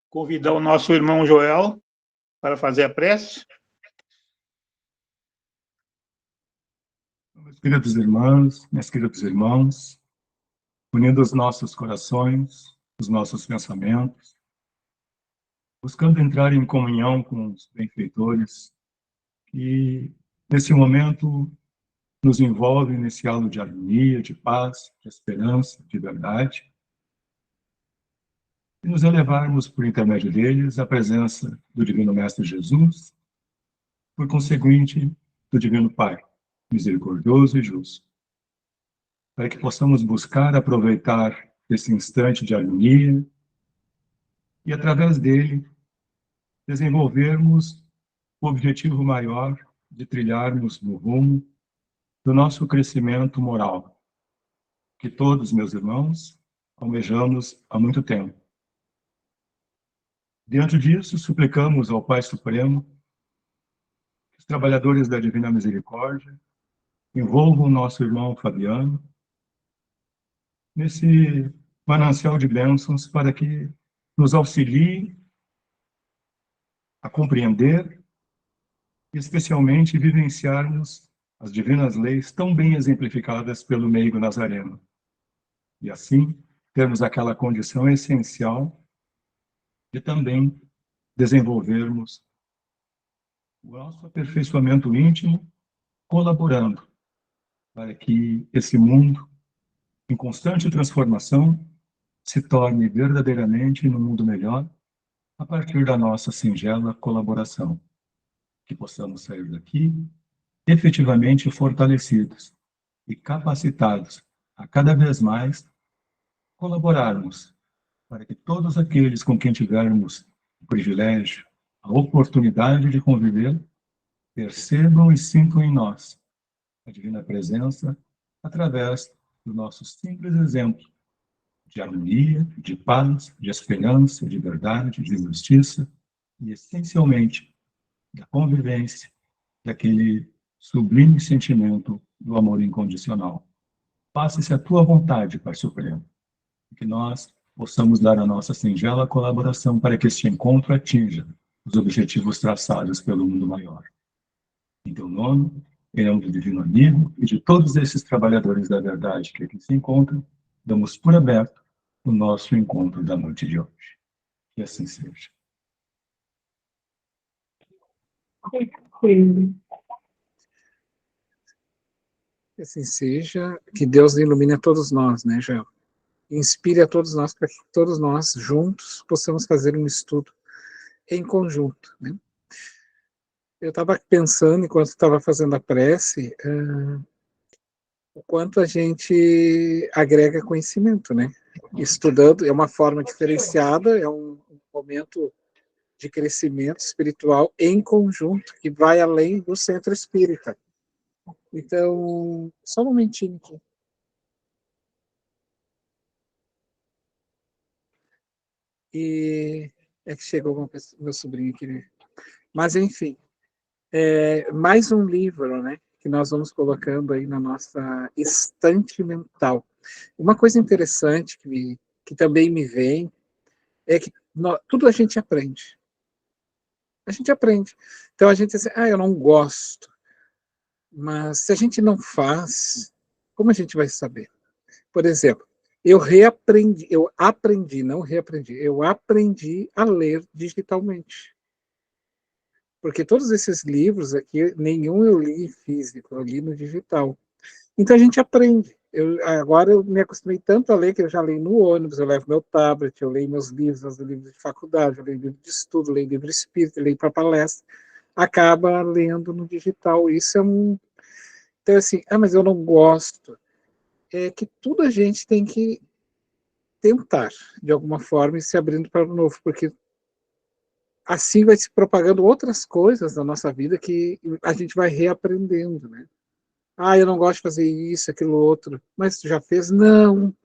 convidar o nosso irmão Joel para fazer a prece. Meus queridos irmãos, minhas queridos irmãos, unindo os nossos corações, os nossos pensamentos, buscando entrar em comunhão com os benfeitores que, nesse momento, nos envolvem nesse halo de harmonia, de paz, de esperança, de verdade, e nos elevarmos, por intermédio deles, à presença do Divino Mestre Jesus, por conseguinte, do Divino Pai, misericordioso e justo, para que possamos buscar aproveitar esse instante de harmonia e, através dele, desenvolvermos o objetivo maior de trilharmos no rumo do nosso crescimento moral, que todos, meus irmãos, almejamos há muito tempo. Diante disso, suplicamos ao Pai Supremo que os trabalhadores da Divina Misericórdia envolvam o nosso irmão Fabiano nesse manancial de bênçãos para que nos auxilie a compreender e, especialmente, vivenciarmos as divinas leis tão bem exemplificadas pelo meigo Nazareno. E, assim, termos aquela condição essencial de também desenvolvermos o nosso aperfeiçoamento íntimo, colaborando para que esse mundo, em constante transformação, se torne verdadeiramente um mundo melhor a partir da nossa singela colaboração. Que possamos sair daqui efetivamente fortalecidos e capacitados a cada vez mais colaborarmos para que todos aqueles com quem tivermos o privilégio, a oportunidade de conviver, percebam e sintam em nós a divina presença através do nosso simples exemplo de harmonia, de paz, de esperança, de verdade, de justiça e, essencialmente, da convivência daquele sublime sentimento do amor incondicional. Faça-se a tua vontade, Pai Supremo, que nós possamos dar a nossa singela colaboração para que este encontro atinja os objetivos traçados pelo mundo maior. Em teu nome, em nome do Divino Amigo e de todos esses trabalhadores da verdade que aqui se encontram, damos por aberto o nosso encontro da noite de hoje. Que assim seja. Que assim seja, que Deus ilumine a todos nós, né, Joel? Inspire a todos nós para que todos nós juntos possamos fazer um estudo em conjunto, né? Eu estava pensando, enquanto estava fazendo a prece, o quanto a gente agrega conhecimento, né? Estudando é uma forma diferenciada, é um momento de crescimento espiritual em conjunto, que vai além do centro espírita. Então, só um momentinho aqui. E é que chegou meu sobrinho aqui, né? Mas, enfim, mais um livro, né, que nós vamos colocando aí na nossa estante mental. Uma coisa interessante que também me vem é que tudo a gente aprende. A gente aprende. Então a gente diz assim, eu não gosto. Mas se a gente não faz, como a gente vai saber? Por exemplo, eu aprendi a ler digitalmente. Porque todos esses livros aqui, nenhum eu li em físico, eu li no digital. Então a gente aprende. Agora eu me acostumei tanto a ler que eu já leio no ônibus, eu levo meu tablet, eu leio meus livros de faculdade, eu leio livro de estudo, eu leio livro espírita, eu leio para palestra. Acaba lendo no digital. Isso é um... Então, assim, mas eu não gosto. É que tudo a gente tem que tentar, de alguma forma, e se abrindo para o novo, porque assim vai se propagando outras coisas na nossa vida que a gente vai reaprendendo, né? Eu não gosto de fazer isso, aquilo, outro. Mas tu já fez? Não.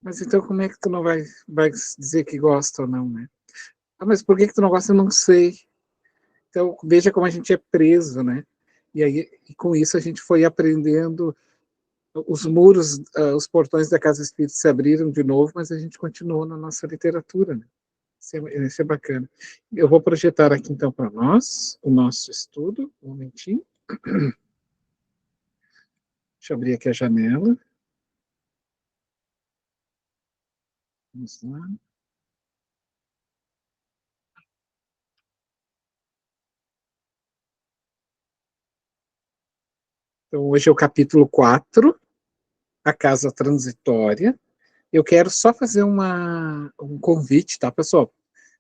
Mas então como é que tu não vai dizer que gosta ou não, né? Mas por que tu não gosta? Eu não sei. Então veja como a gente é preso, né? E com isso a gente foi aprendendo, os muros, os portões da Casa Espírita se abriram de novo, mas a gente continuou na nossa literatura, né? Isso é bacana. Eu vou projetar aqui, então, para nós, o nosso estudo. Um momentinho. Deixa eu abrir aqui a janela. Vamos lá. Então, hoje é o capítulo 4, a casa transitória. Eu quero só fazer um convite, tá, pessoal?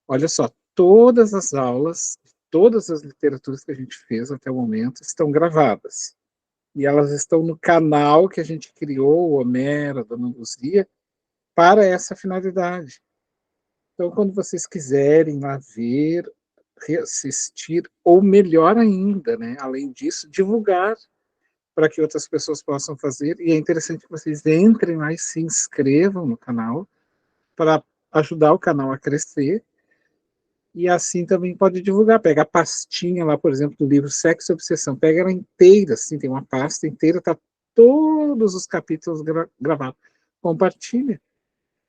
Olha só, todas as aulas, todas as literaturas que a gente fez até o momento estão gravadas. E elas estão no canal que a gente criou, o Homero, a Dona Luzia, para essa finalidade. Então, quando vocês quiserem lá ver, reassistir, ou melhor ainda, né, além disso, divulgar para que outras pessoas possam fazer. E é interessante que vocês entrem lá e se inscrevam no canal para ajudar o canal a crescer. E assim também pode divulgar. Pega a pastinha lá, por exemplo, do livro Sexo e Obsessão. Pega ela inteira, assim, tem uma pasta inteira, tá todos os capítulos gravados. Compartilha,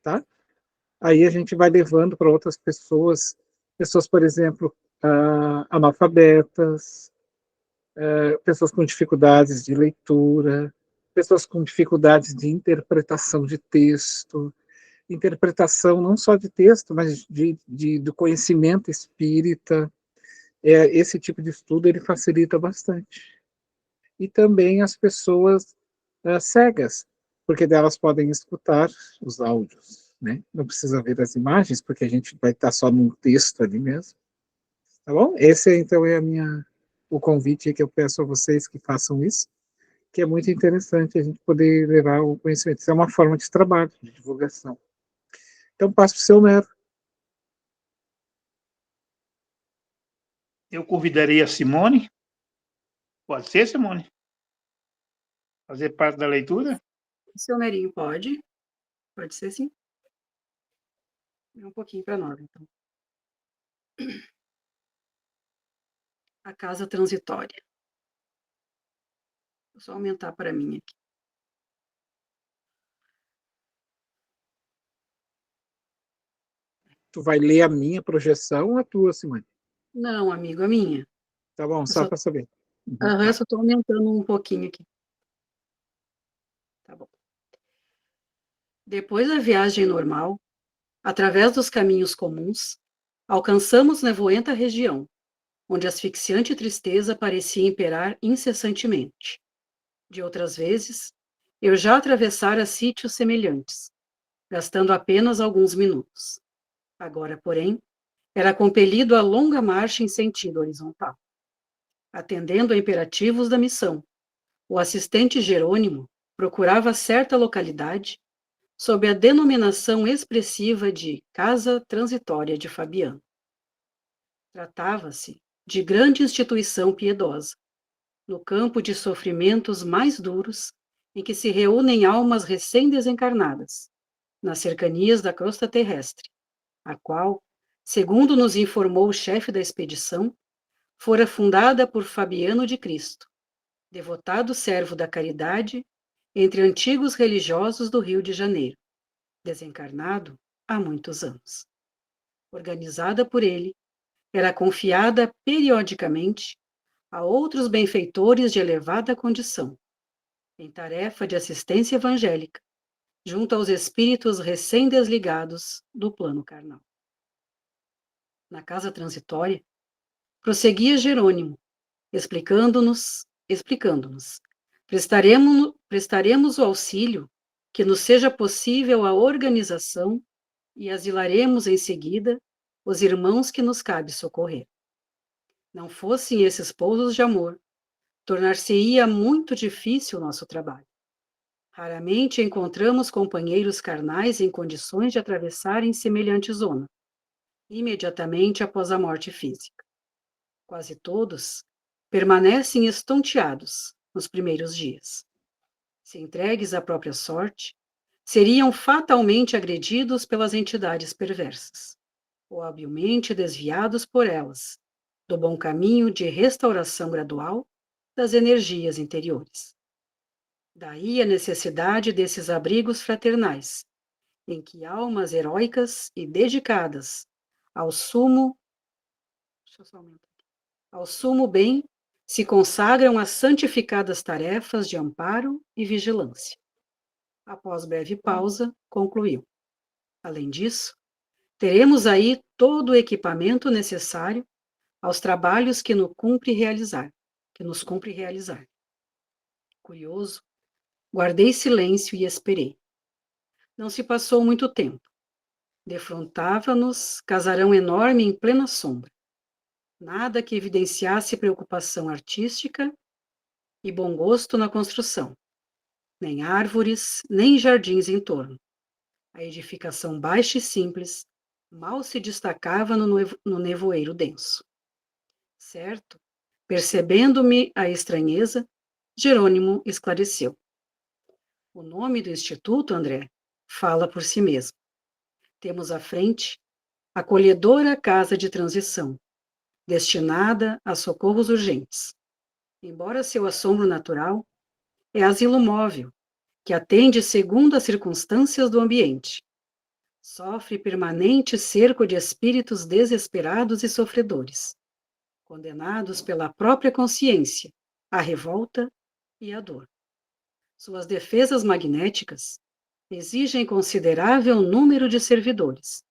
tá? Aí a gente vai levando para outras pessoas, por exemplo, analfabetas, pessoas com dificuldades de leitura, pessoas com dificuldades de interpretação de texto, interpretação não só de texto, mas do conhecimento espírita. Esse tipo de estudo ele facilita bastante. E também as pessoas cegas, porque delas podem escutar os áudios, né? Não precisa ver as imagens, porque a gente vai estar só num texto ali mesmo. Tá bom? Esse, então, é o convite que eu peço a vocês que façam isso, que é muito interessante a gente poder levar o conhecimento. Isso é uma forma de trabalho, de divulgação. Então, passo para o seu Nero. Eu convidaria a Simone. Pode ser, Simone? Fazer parte da leitura? Seu Nerinho, pode? Pode ser, sim. Um pouquinho para nós, então. A casa transitória. Vou só aumentar para mim aqui. Tu vai ler a minha projeção ou a tua, Simone? Não, amigo, a minha. Tá bom, só para saber. Eu só estou aumentando um pouquinho aqui. Tá bom. Depois da viagem normal, através dos caminhos comuns, alcançamos nevoenta região, onde a asfixiante tristeza parecia imperar incessantemente. De outras vezes, eu já atravessara sítios semelhantes, gastando apenas alguns minutos. Agora, porém, era compelido a longa marcha em sentido horizontal. Atendendo a imperativos da missão, o assistente Jerônimo procurava certa localidade sob a denominação expressiva de Casa Transitória de Fabiano. Tratava-se de grande instituição piedosa, no campo de sofrimentos mais duros, em que se reúnem almas recém-desencarnadas, nas cercanias da crosta terrestre, a qual, segundo nos informou o chefe da expedição, fora fundada por Fabiano de Cristo, devotado servo da caridade entre antigos religiosos do Rio de Janeiro, desencarnado há muitos anos. Organizada por ele, era confiada periodicamente a outros benfeitores de elevada condição, em tarefa de assistência evangélica, junto aos espíritos recém-desligados do plano carnal. Na casa transitória, prosseguia Jerônimo, explicando-nos, prestaremos o auxílio que nos seja possível a organização e asilaremos em seguida os irmãos que nos cabe socorrer. Não fossem esses pousos de amor, tornar-se-ia muito difícil o nosso trabalho. Raramente encontramos companheiros carnais em condições de atravessarem semelhante zona, imediatamente após a morte física. Quase todos permanecem estonteados nos primeiros dias. Se entregues à própria sorte, seriam fatalmente agredidos pelas entidades perversas, ou habilmente desviados por elas, do bom caminho de restauração gradual das energias interiores. Daí a necessidade desses abrigos fraternais, em que almas heróicas e dedicadas Ao sumo, deixa eu só aumentar aqui. Ao sumo bem se consagram as santificadas tarefas de amparo e vigilância. Após breve pausa, concluiu. Além disso, teremos aí todo o equipamento necessário aos trabalhos que nos cumpre realizar. Curioso, guardei silêncio e esperei. Não se passou muito tempo. Defrontava-nos casarão enorme em plena sombra. Nada que evidenciasse preocupação artística e bom gosto na construção. Nem árvores, nem jardins em torno. A edificação baixa e simples mal se destacava no nevoeiro denso. Certo, percebendo-me a estranheza, Jerônimo esclareceu. O nome do Instituto, André, fala por si mesmo. Temos à frente a acolhedora Casa de Transição, destinada a socorros urgentes. Embora seu assombro natural, é asilo móvel, que atende segundo as circunstâncias do ambiente. Sofre permanente cerco de espíritos desesperados e sofredores, condenados pela própria consciência à revolta e à dor. Suas defesas magnéticas exigem considerável número de servidores,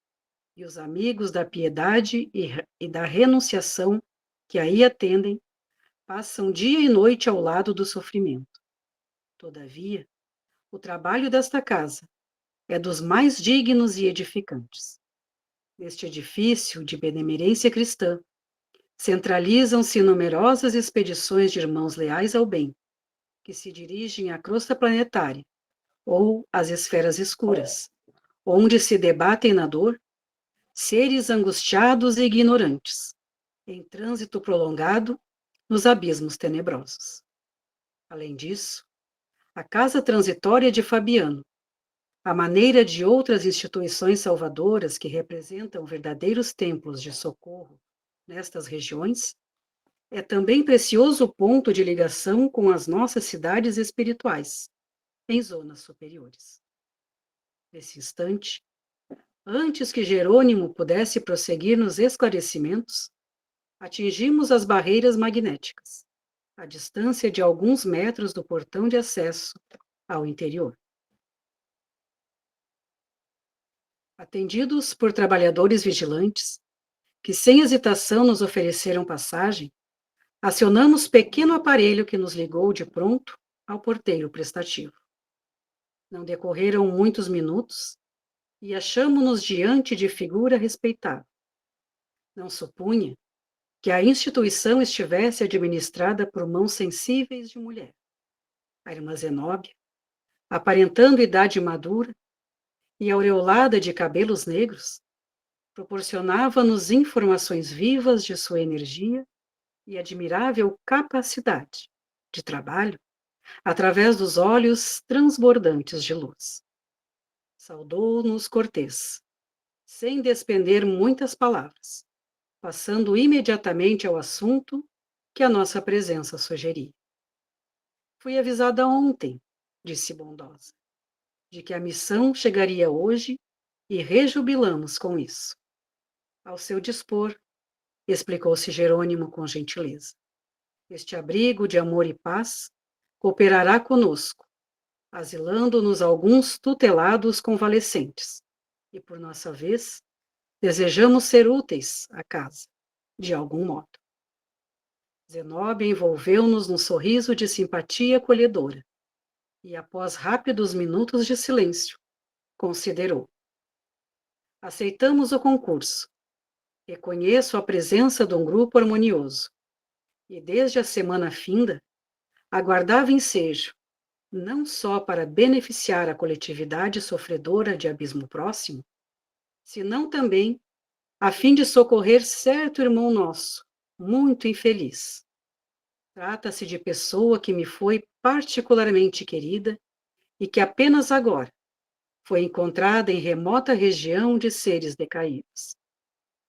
e os amigos da piedade e da renunciação que aí atendem passam dia e noite ao lado do sofrimento. Todavia, o trabalho desta casa é dos mais dignos e edificantes. Neste edifício de benemerência cristã, centralizam-se numerosas expedições de irmãos leais ao bem, que se dirigem à crosta planetária ou às esferas escuras, onde se debatem na dor seres angustiados e ignorantes, em trânsito prolongado nos abismos tenebrosos. Além disso, a casa transitória de Fabiano, à maneira de outras instituições salvadoras que representam verdadeiros templos de socorro nestas regiões, é também precioso ponto de ligação com as nossas cidades espirituais, em zonas superiores. Nesse instante, antes que Jerônimo pudesse prosseguir nos esclarecimentos, atingimos as barreiras magnéticas, à distância de alguns metros do portão de acesso ao interior. Atendidos por trabalhadores vigilantes, que sem hesitação nos ofereceram passagem, acionamos pequeno aparelho que nos ligou de pronto ao porteiro prestativo. Não decorreram muitos minutos e achamo-nos diante de figura respeitável. Não supunha que a instituição estivesse administrada por mãos sensíveis de mulher. A irmã Zenóbia, aparentando idade madura e aureolada de cabelos negros, proporcionava-nos informações vivas de sua energia e admirável capacidade de trabalho através dos olhos transbordantes de luz. Saudou-nos cortês, sem despender muitas palavras, passando imediatamente ao assunto que a nossa presença sugeria. Fui avisada ontem, disse bondosa, de que a missão chegaria hoje e rejubilamos com isso. Ao seu dispor, explicou-se Jerônimo com gentileza. Este abrigo de amor e paz cooperará conosco, asilando-nos alguns tutelados convalescentes, e por nossa vez, desejamos ser úteis à casa, de algum modo. Zenóbia envolveu-nos num sorriso de simpatia acolhedora, e após rápidos minutos de silêncio, considerou. Aceitamos o concurso. Reconheço a presença de um grupo harmonioso, e desde a semana finda, aguardava ensejo, não só para beneficiar a coletividade sofredora de abismo próximo, senão também a fim de socorrer certo irmão nosso, muito infeliz. Trata-se de pessoa que me foi particularmente querida e que apenas agora foi encontrada em remota região de seres decaídos.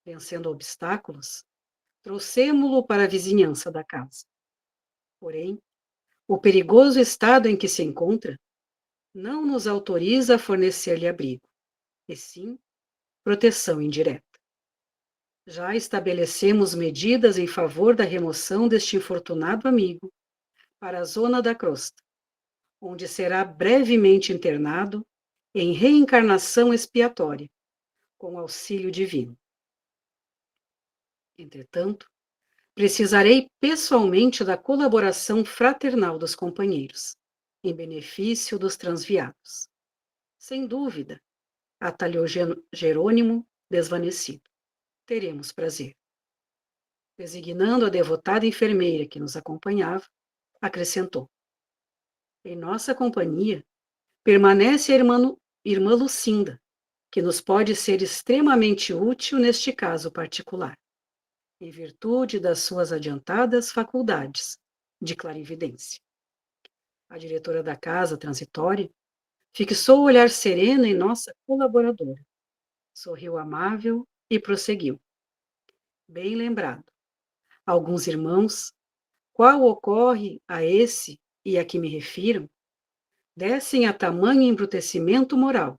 Vencendo obstáculos, trouxemo-lo para a vizinhança da casa. Porém, o perigoso estado em que se encontra não nos autoriza a fornecer-lhe abrigo, e sim proteção indireta. Já estabelecemos medidas em favor da remoção deste infortunado amigo para a zona da crosta, onde será brevemente internado em reencarnação expiatória, com auxílio divino. Entretanto, precisarei pessoalmente da colaboração fraternal dos companheiros, em benefício dos transviados. Sem dúvida, atalhou Jerônimo, desvanecido. Teremos prazer. Designando a devotada enfermeira que nos acompanhava, acrescentou: em nossa companhia permanece a irmã Lucinda, que nos pode ser extremamente útil neste caso particular, em virtude das suas adiantadas faculdades de clarividência. A diretora da casa transitória fixou o olhar sereno em nossa colaboradora, sorriu amável e prosseguiu: bem lembrado, alguns irmãos, qual ocorre a esse e a que me refiro, descem a tamanho embrutecimento moral,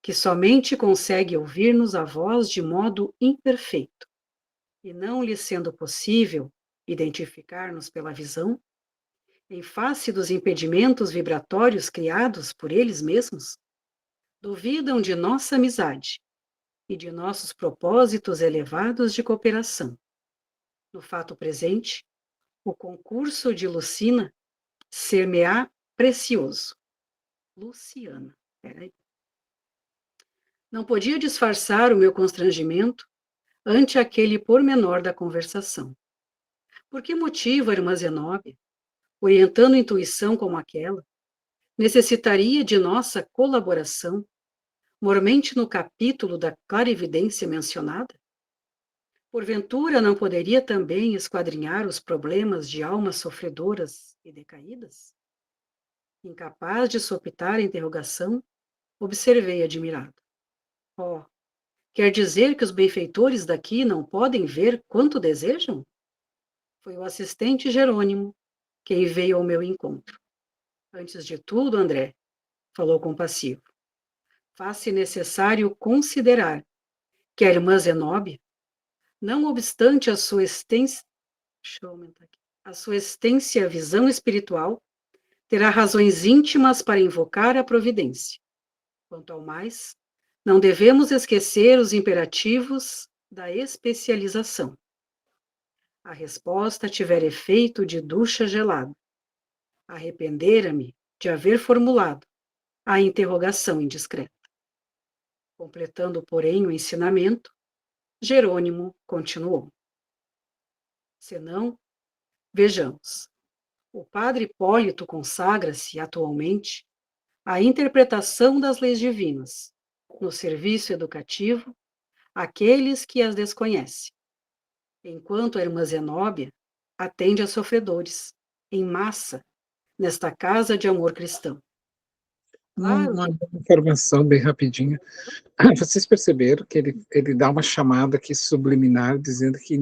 que somente consegue ouvir-nos a voz de modo imperfeito, e não lhe sendo possível identificar-nos pela visão, em face dos impedimentos vibratórios criados por eles mesmos, duvidam de nossa amizade e de nossos propósitos elevados de cooperação. No fato presente, o concurso de Lucina ser-me-á precioso. Luciana, peraí. Não podia disfarçar o meu constrangimento ante aquele pormenor da conversação. Por que motivo a irmã Zenóbia, orientando intuição como aquela, necessitaria de nossa colaboração, mormente no capítulo da clarividência mencionada? Porventura não poderia também esquadrinhar os problemas de almas sofredoras e decaídas? Incapaz de sopitar a interrogação, observei admirado. Oh, quer dizer que os benfeitores daqui não podem ver quanto desejam? Foi o assistente Jerônimo quem veio ao meu encontro. Antes de tudo, André, falou compassivo, faz-se necessário considerar que a irmã Zenóbia, não obstante a sua extensa visão espiritual, terá razões íntimas para invocar a providência. Quanto ao mais, não devemos esquecer os imperativos da especialização. A resposta tiver efeito de ducha gelada. Arrependera-me de haver formulado a interrogação indiscreta. Completando, porém, o ensinamento, Jerônimo continuou. Senão, vejamos, o padre Hipólito consagra-se atualmente à interpretação das leis divinas, no serviço educativo àqueles que as desconhecem, enquanto a irmã Zenóbia atende a sofredores, em massa, nesta casa de amor cristão. Claro. Uma informação bem rapidinha. Vocês perceberam que ele dá uma chamada aqui subliminar, dizendo que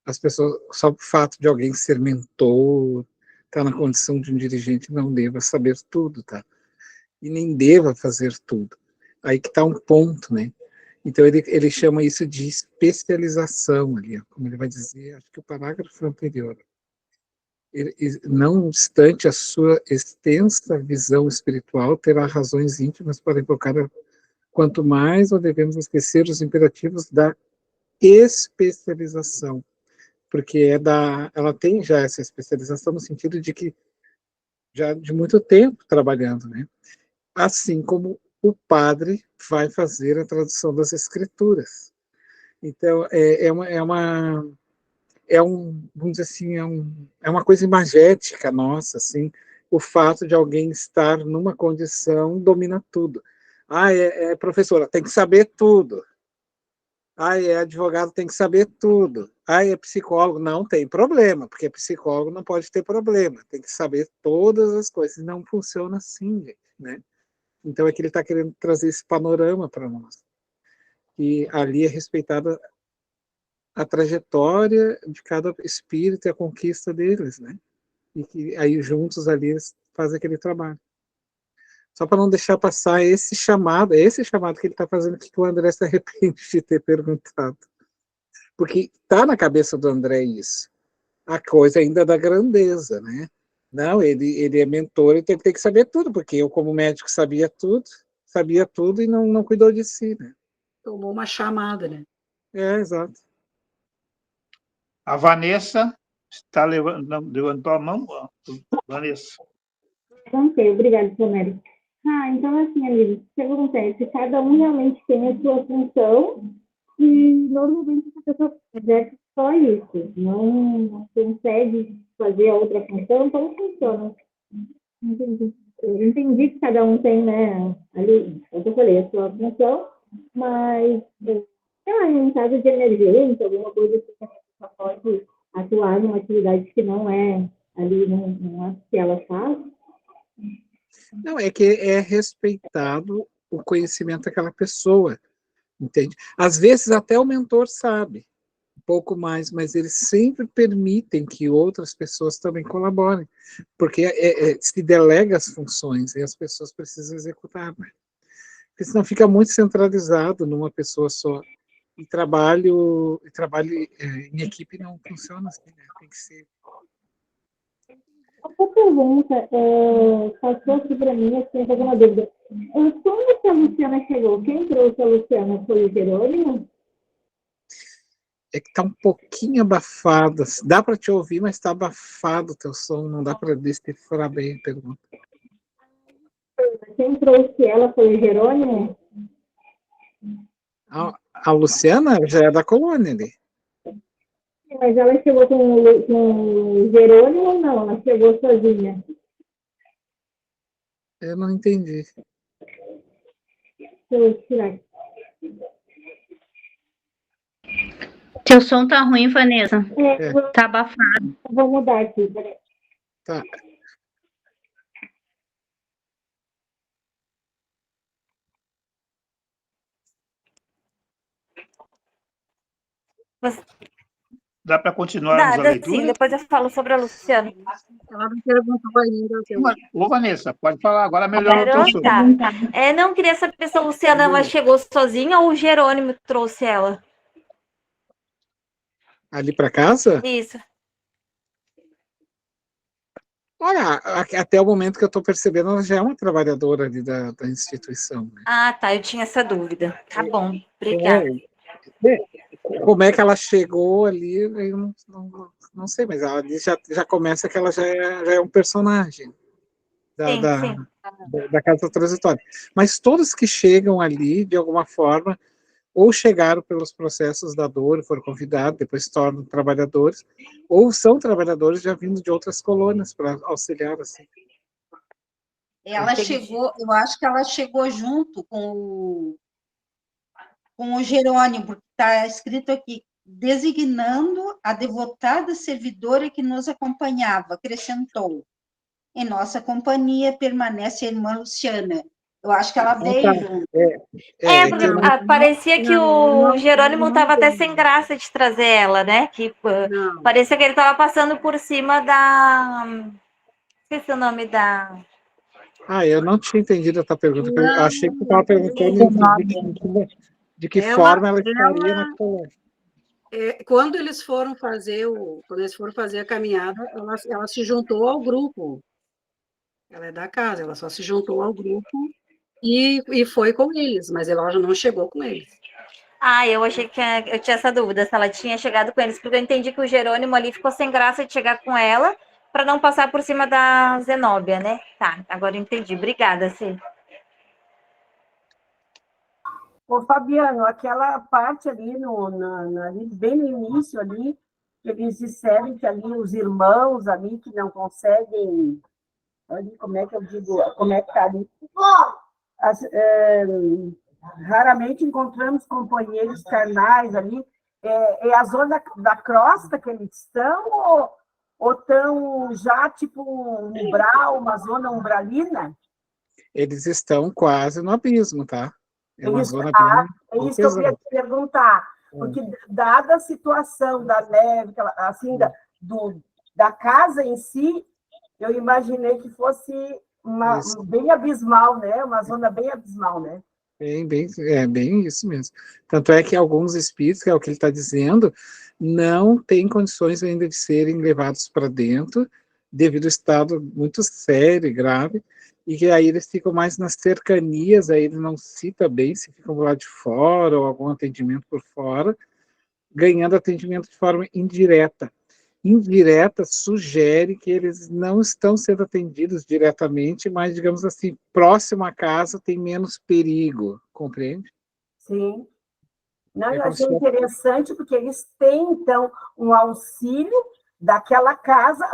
as pessoas, só o fato de alguém ser mentor, estar na condição de um dirigente, não deva saber tudo, tá? E nem deva fazer tudo. Aí que está um ponto, né? Então ele chama isso de especialização ali, como ele vai dizer, acho que o parágrafo anterior. Não obstante a sua extensa visão espiritual, terá razões íntimas para invocar quanto mais não devemos esquecer os imperativos da especialização, porque ela tem já essa especialização no sentido de que já de muito tempo trabalhando, né? Assim como o padre vai fazer a tradução das escrituras. Então, vamos dizer assim, é uma coisa imagética nossa, assim, o fato de alguém estar numa condição domina tudo. Professora, tem que saber tudo. Advogado, tem que saber tudo. É psicólogo, não tem problema, porque psicólogo não pode ter problema, tem que saber todas as coisas. Não funciona assim, gente, né? Então é que ele está querendo trazer esse panorama para nós. E ali é respeitada a trajetória de cada espírito e a conquista deles, né? E que aí juntos ali eles fazem aquele trabalho. Só para não deixar passar esse chamado que ele está fazendo, que o André se arrepende de ter perguntado. Porque está na cabeça do André isso. A coisa ainda da grandeza, né? Não, ele é mentor, então ele tem que saber tudo, porque eu, como médico, sabia tudo e não cuidou de si, né? Tomou uma chamada, né? Exato. A Vanessa levantou a mão. Vanessa. Ok, obrigada, Flamengo. Então, assim, amigos, o que acontece? Cada um realmente tem a sua função e, normalmente, a pessoa exerce só isso. Não consegue fazer a outra função, então funciona. Eu entendi que cada um tem, né, ali, eu falei, a sua função, mas, sei lá, em caso de emergência, alguma coisa que a pessoa pode atuar numa atividade que não é ali, não é que ela faz. Não, é que é respeitado o conhecimento daquela pessoa, entende? Às vezes até o mentor sabe um pouco mais, mas eles sempre permitem que outras pessoas também colaborem, porque se delega as funções e as pessoas precisam executar, né? Porque senão fica muito centralizado numa pessoa só. E trabalho em equipe não funciona assim, né? Tem que ser. Outra pergunta, passou aqui para mim, assim, fazer uma dúvida. Quando que a Luciana chegou, quem trouxe a Luciana foi o Jerônimo? É que tá um pouquinho abafado. Dá para te ouvir, mas está abafado o teu som, não dá para decifrar bem a pergunta. Quem trouxe ela foi o Jerônimo? A Luciana já é da colônia ali. Mas ela chegou com o Jerônimo ou não? Ela chegou sozinha? Eu não entendi. Deixa eu tirar. Teu som tá ruim, Vanessa. É. Tá abafado. Vou mudar aqui, peraí. Tá. Dá para continuarmos a leitura? Sim, depois eu falo sobre a Luciana. Ela não perguntou ainda. Ô, Vanessa, pode falar, agora melhorou o teu som. Tá. Não queria saber se a Luciana ela chegou sozinha ou o Jerônimo trouxe ela. Ali para casa? Isso. Olha, até o momento que eu estou percebendo, ela já é uma trabalhadora ali da instituição. Né? Tá, eu tinha essa dúvida. Tá bom, obrigada. Como é que ela chegou ali, eu não sei, mas ela ali já começa que ela já é um personagem da Casa Transitória. Mas todos que chegam ali, de alguma forma, ou chegaram pelos processos da dor, foram convidados, depois se tornam trabalhadores, ou são trabalhadores já vindo de outras colônias para auxiliar, assim. Ela chegou, eu acho que ela chegou junto com o Jerônimo, porque está escrito aqui, designando a devotada servidora que nos acompanhava, acrescentou. Em nossa companhia permanece a irmã Luciana. Eu acho que ela veio junto. Porque parecia que o Jerônimo estava até sem graça de trazer ela, né? Que parecia que ele estava passando por cima da... Esqueci o nome da... Eu não tinha entendido a tua pergunta. Eu achei que tu estava perguntando de que forma ela estaria na colônia. Quando eles foram fazer a caminhada, ela se juntou ao grupo. Ela é da casa, ela só se juntou ao grupo e foi com eles, mas ela já não chegou com eles. Eu achei que eu tinha essa dúvida, se ela tinha chegado com eles, porque eu entendi que o Jerônimo ali ficou sem graça de chegar com ela para não passar por cima da Zenóbia, né? Tá, agora eu entendi. Obrigada, Cê. Ô, Fabiano, aquela parte ali, bem no início ali, eles disseram que ali os irmãos ali que não conseguem, ali, como é que eu digo, como é que está ali? Raramente encontramos companheiros carnais ali. É a zona da crosta que eles estão ou estão já tipo umbral, uma zona umbralina? Eles estão quase no abismo, tá? É uma zona bem isso que eu queria te perguntar, porque dada a situação da neve, assim, da casa em si, eu imaginei que fosse bem abismal, né? Uma zona bem abismal, né? É bem isso mesmo. Tanto é que alguns espíritos, que é o que ele está dizendo, não têm condições ainda de serem levados para dentro, devido ao estado muito sério e grave, e que aí eles ficam mais nas cercanias, aí ele não cita bem se ficam lá de fora ou algum atendimento por fora, ganhando atendimento de forma indireta. Indireta sugere que eles não estão sendo atendidos diretamente, mas, digamos assim, próximo à casa tem menos perigo, compreende? Sim. Não, É eu como se achei interessante porque eles têm, então, um auxílio daquela casa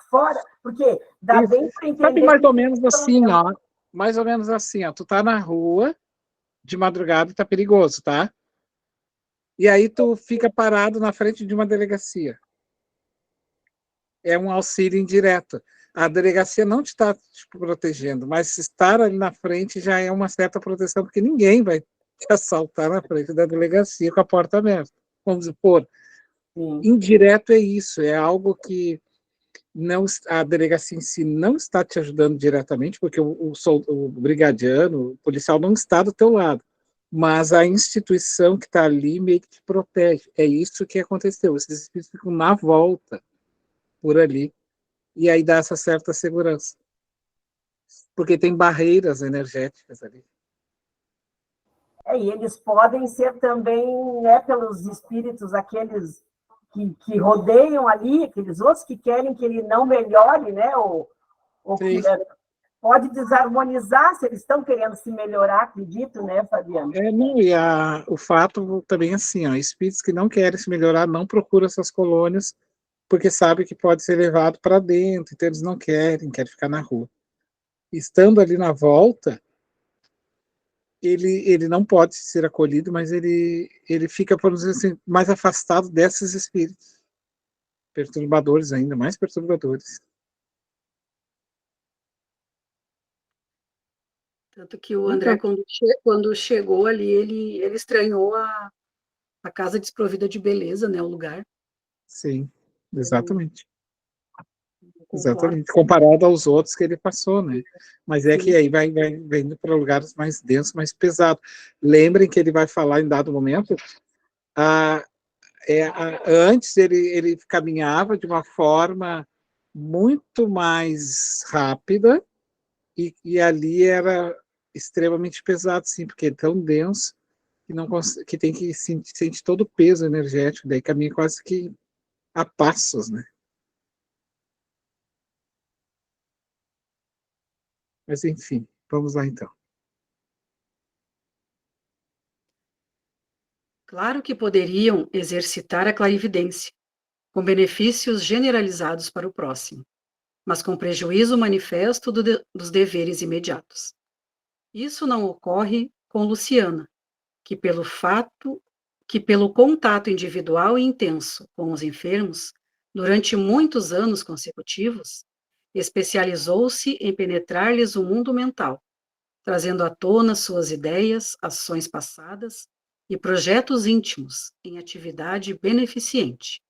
fora, porque dá Isso. bem para Sabe, entender mais que ou menos assim, ó. Mais ou menos assim, ó. Tu tá na rua, de madrugada, e tá perigoso, tá? E aí tu fica parado na frente de uma delegacia. É um auxílio indireto. A delegacia não te está te protegendo, mas estar ali na frente já é uma certa proteção, porque ninguém vai te assaltar na frente da delegacia com a porta aberta. Vamos supor. Indireto é isso, é algo que não, a delegacia em si não está te ajudando diretamente, porque o brigadiano, o policial não está do teu lado, mas a instituição que está ali meio que te protege. É isso que aconteceu. Esses espíritos ficam na volta por ali, e aí dá essa certa segurança. Porque tem barreiras energéticas ali. e eles podem ser também, né, pelos espíritos, aqueles que rodeiam ali, aqueles outros que querem que ele não melhore, né, ou que pode desarmonizar se eles estão querendo se melhorar, acredito, né, Fabiano? Não, e o fato também assim, ó, espíritos que não querem se melhorar não procuram essas colônias porque sabem que pode ser levado para dentro, então eles não querem ficar na rua. Estando ali na volta, ele não pode ser acolhido, mas ele fica, por dizer assim, mais afastado desses espíritos perturbadores, ainda mais perturbadores. Tanto que o André, quando chegou ali, ele estranhou a casa desprovida de beleza, né, o lugar. Sim, exatamente. Exatamente, comparado aos outros que ele passou, né? Mas é que aí vai indo para lugares mais densos, mais pesados. Lembrem que ele vai falar em dado momento, antes ele caminhava de uma forma muito mais rápida e ali era extremamente pesado, sim, porque é tão denso que não que tem que sentir todo o peso energético, daí caminha quase que a passos, né? Mas enfim, vamos lá então. Claro que poderiam exercitar a clarividência, com benefícios generalizados para o próximo, mas com prejuízo manifesto dos deveres imediatos. Isso não ocorre com Luciana, que pelo contato individual e intenso com os enfermos, durante muitos anos consecutivos, especializou-se em penetrar-lhes o mundo mental, trazendo à tona suas ideias, ações passadas e projetos íntimos em atividade beneficente.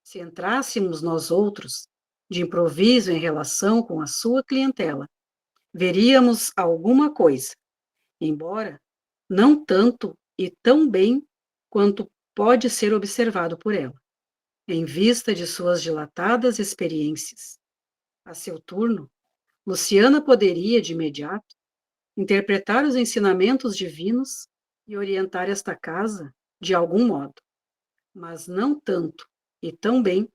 Se entrássemos nós outros, de improviso em relação com a sua clientela, veríamos alguma coisa, embora não tanto e tão bem quanto pode ser observado por ela, em vista de suas dilatadas experiências. A seu turno, Luciana poderia, de imediato, interpretar os ensinamentos divinos e orientar esta casa de algum modo, mas não tanto e tão bem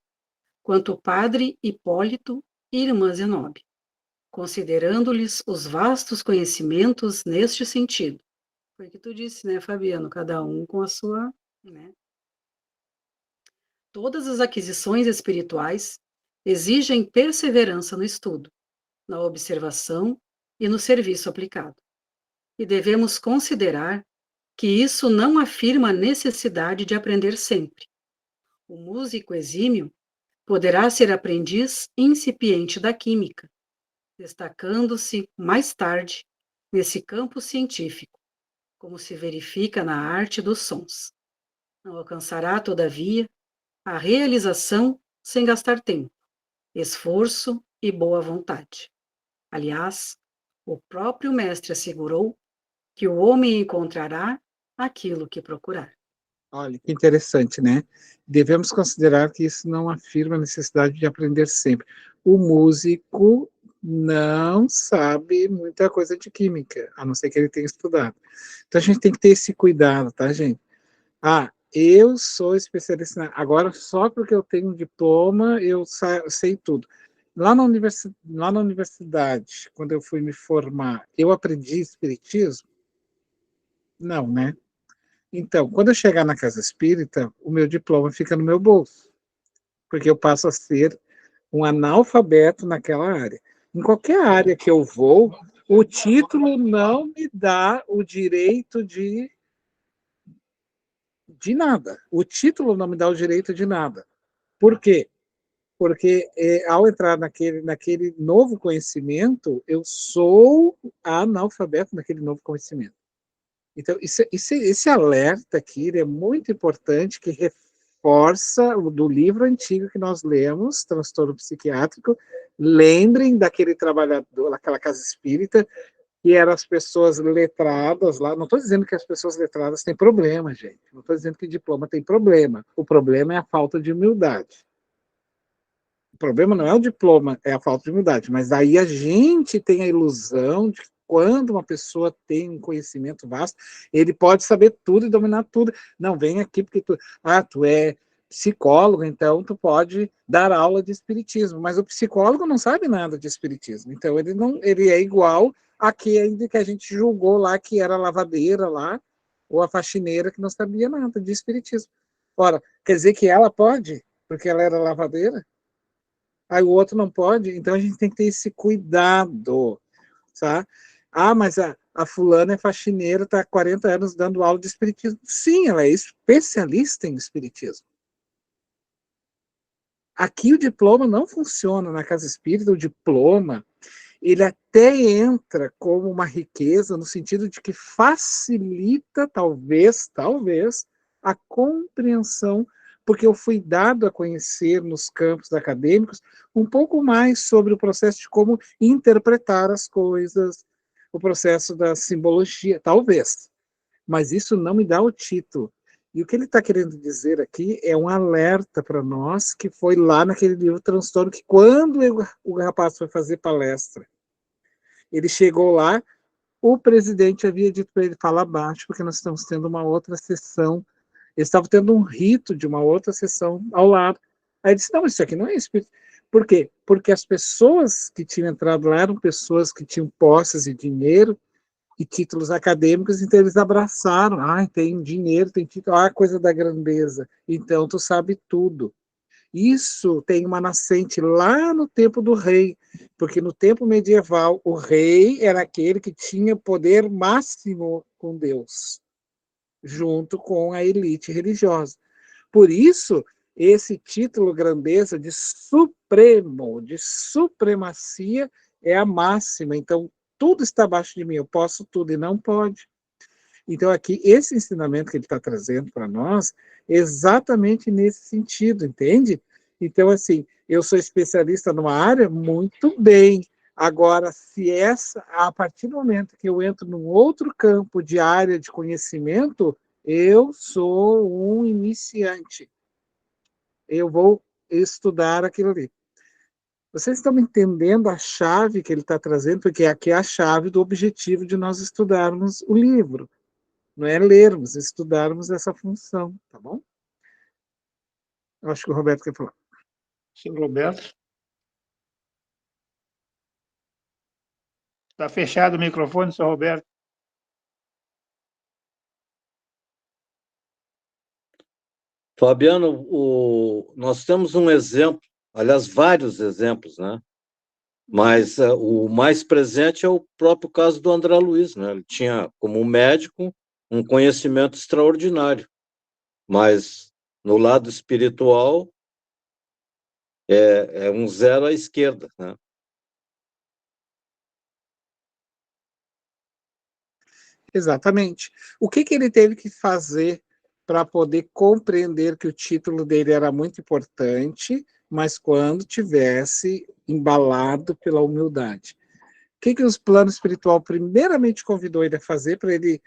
quanto o padre Hipólito e irmã Zenobia, considerando-lhes os vastos conhecimentos neste sentido. Foi o que tu disse, né, Fabiano? Cada um com a sua, né? Todas as aquisições espirituais exigem perseverança no estudo, na observação e no serviço aplicado. E devemos considerar que isso não afirma a necessidade de aprender sempre. O músico exímio poderá ser aprendiz incipiente da química, destacando-se mais tarde nesse campo científico, como se verifica na arte dos sons. Não alcançará, todavia, a realização sem gastar tempo, esforço e boa vontade. Aliás, o próprio mestre assegurou que o homem encontrará aquilo que procurar. Olha, que interessante, né? Devemos considerar que isso não afirma a necessidade de aprender sempre. O músico não sabe muita coisa de química, a não ser que ele tenha estudado. Então a gente tem que ter esse cuidado, tá, gente? Ah, eu sou especialista agora só porque eu tenho um diploma, eu sei tudo. Lá na universidade, quando eu fui me formar, eu aprendi espiritismo? Não, né? Então, quando eu chegar na casa espírita, o meu diploma fica no meu bolso, porque eu passo a ser um analfabeto naquela área. Em qualquer área que eu vou, o título não me dá o direito de nada. O título não me dá o direito de nada. Por quê? Porque ao entrar naquele novo conhecimento, eu sou analfabeto naquele novo conhecimento. Então, esse alerta aqui é muito importante, que reforça do livro antigo que nós lemos, Transtorno Psiquiátrico. Lembrem daquele trabalhador, daquela casa espírita, que eram as pessoas letradas lá. Não estou dizendo que as pessoas letradas têm problema, gente. Não estou dizendo que diploma tem problema. O problema é a falta de humildade. O problema não é o diploma, é a falta de humildade. Mas aí a gente tem a ilusão de que quando uma pessoa tem um conhecimento vasto, ele pode saber tudo e dominar tudo. Não, vem aqui porque tu é psicólogo, então tu pode dar aula de espiritismo. Mas o psicólogo não sabe nada de espiritismo. Então ele é igual aquele que a gente julgou lá, que era a lavadeira lá, ou a faxineira, que não sabia nada de espiritismo. Ora, quer dizer que ela pode, porque ela era lavadeira? Aí o outro não pode? Então a gente tem que ter esse cuidado, tá? Ah, mas a fulana é faxineira, está há 40 anos dando aula de espiritismo. Sim, ela é especialista em espiritismo. Aqui o diploma não funciona na casa espírita, o diploma ele até entra como uma riqueza no sentido de que facilita, talvez, a compreensão, porque eu fui dado a conhecer nos campos acadêmicos um pouco mais sobre o processo de como interpretar as coisas, o processo da simbologia, talvez, mas isso não me dá o título. E o que ele está querendo dizer aqui é um alerta para nós, que foi lá naquele livro Transtorno, que quando o rapaz foi fazer palestra, ele chegou lá, o presidente havia dito para ele, fala baixo, porque nós estamos tendo uma outra sessão. Eles estavam tendo um rito de uma outra sessão ao lado. Aí ele disse, não, isso aqui não é espírito. Por quê? Porque as pessoas que tinham entrado lá eram pessoas que tinham posses e dinheiro e títulos acadêmicos, então eles abraçaram. Ah, tem dinheiro, tem título, coisa da grandeza. Então tu sabe tudo. Isso tem uma nascente lá no tempo do rei, porque no tempo medieval o rei era aquele que tinha poder máximo com Deus, junto com a elite religiosa. Por isso, esse título grandeza de supremo, de supremacia, é a máxima. Então, tudo está abaixo de mim, eu posso tudo e não pode. Então, aqui, esse ensinamento que ele está trazendo para nós, é exatamente nesse sentido, entende? Então, assim, eu sou especialista numa área, muito bem. Agora, a partir do momento que eu entro num outro campo de área de conhecimento, eu sou um iniciante. Eu vou estudar aquilo ali. Vocês estão entendendo a chave que ele está trazendo? Porque aqui é a chave do objetivo de nós estudarmos o livro. Não é lermos, estudarmos essa função, tá bom? Eu acho que o Roberto quer falar. Sim, Roberto. Está fechado o microfone, senhor Roberto. Fabiano, nós temos um exemplo, aliás, vários exemplos, né? Mas o mais presente é o próprio caso do André Luiz, né? Ele tinha, como médico, um conhecimento extraordinário, mas no lado espiritual é um zero à esquerda, né? Exatamente. O que ele teve que fazer para poder compreender que o título dele era muito importante, mas quando tivesse embalado pela humildade? que os planos espiritual primeiramente convidou ele a fazer para ele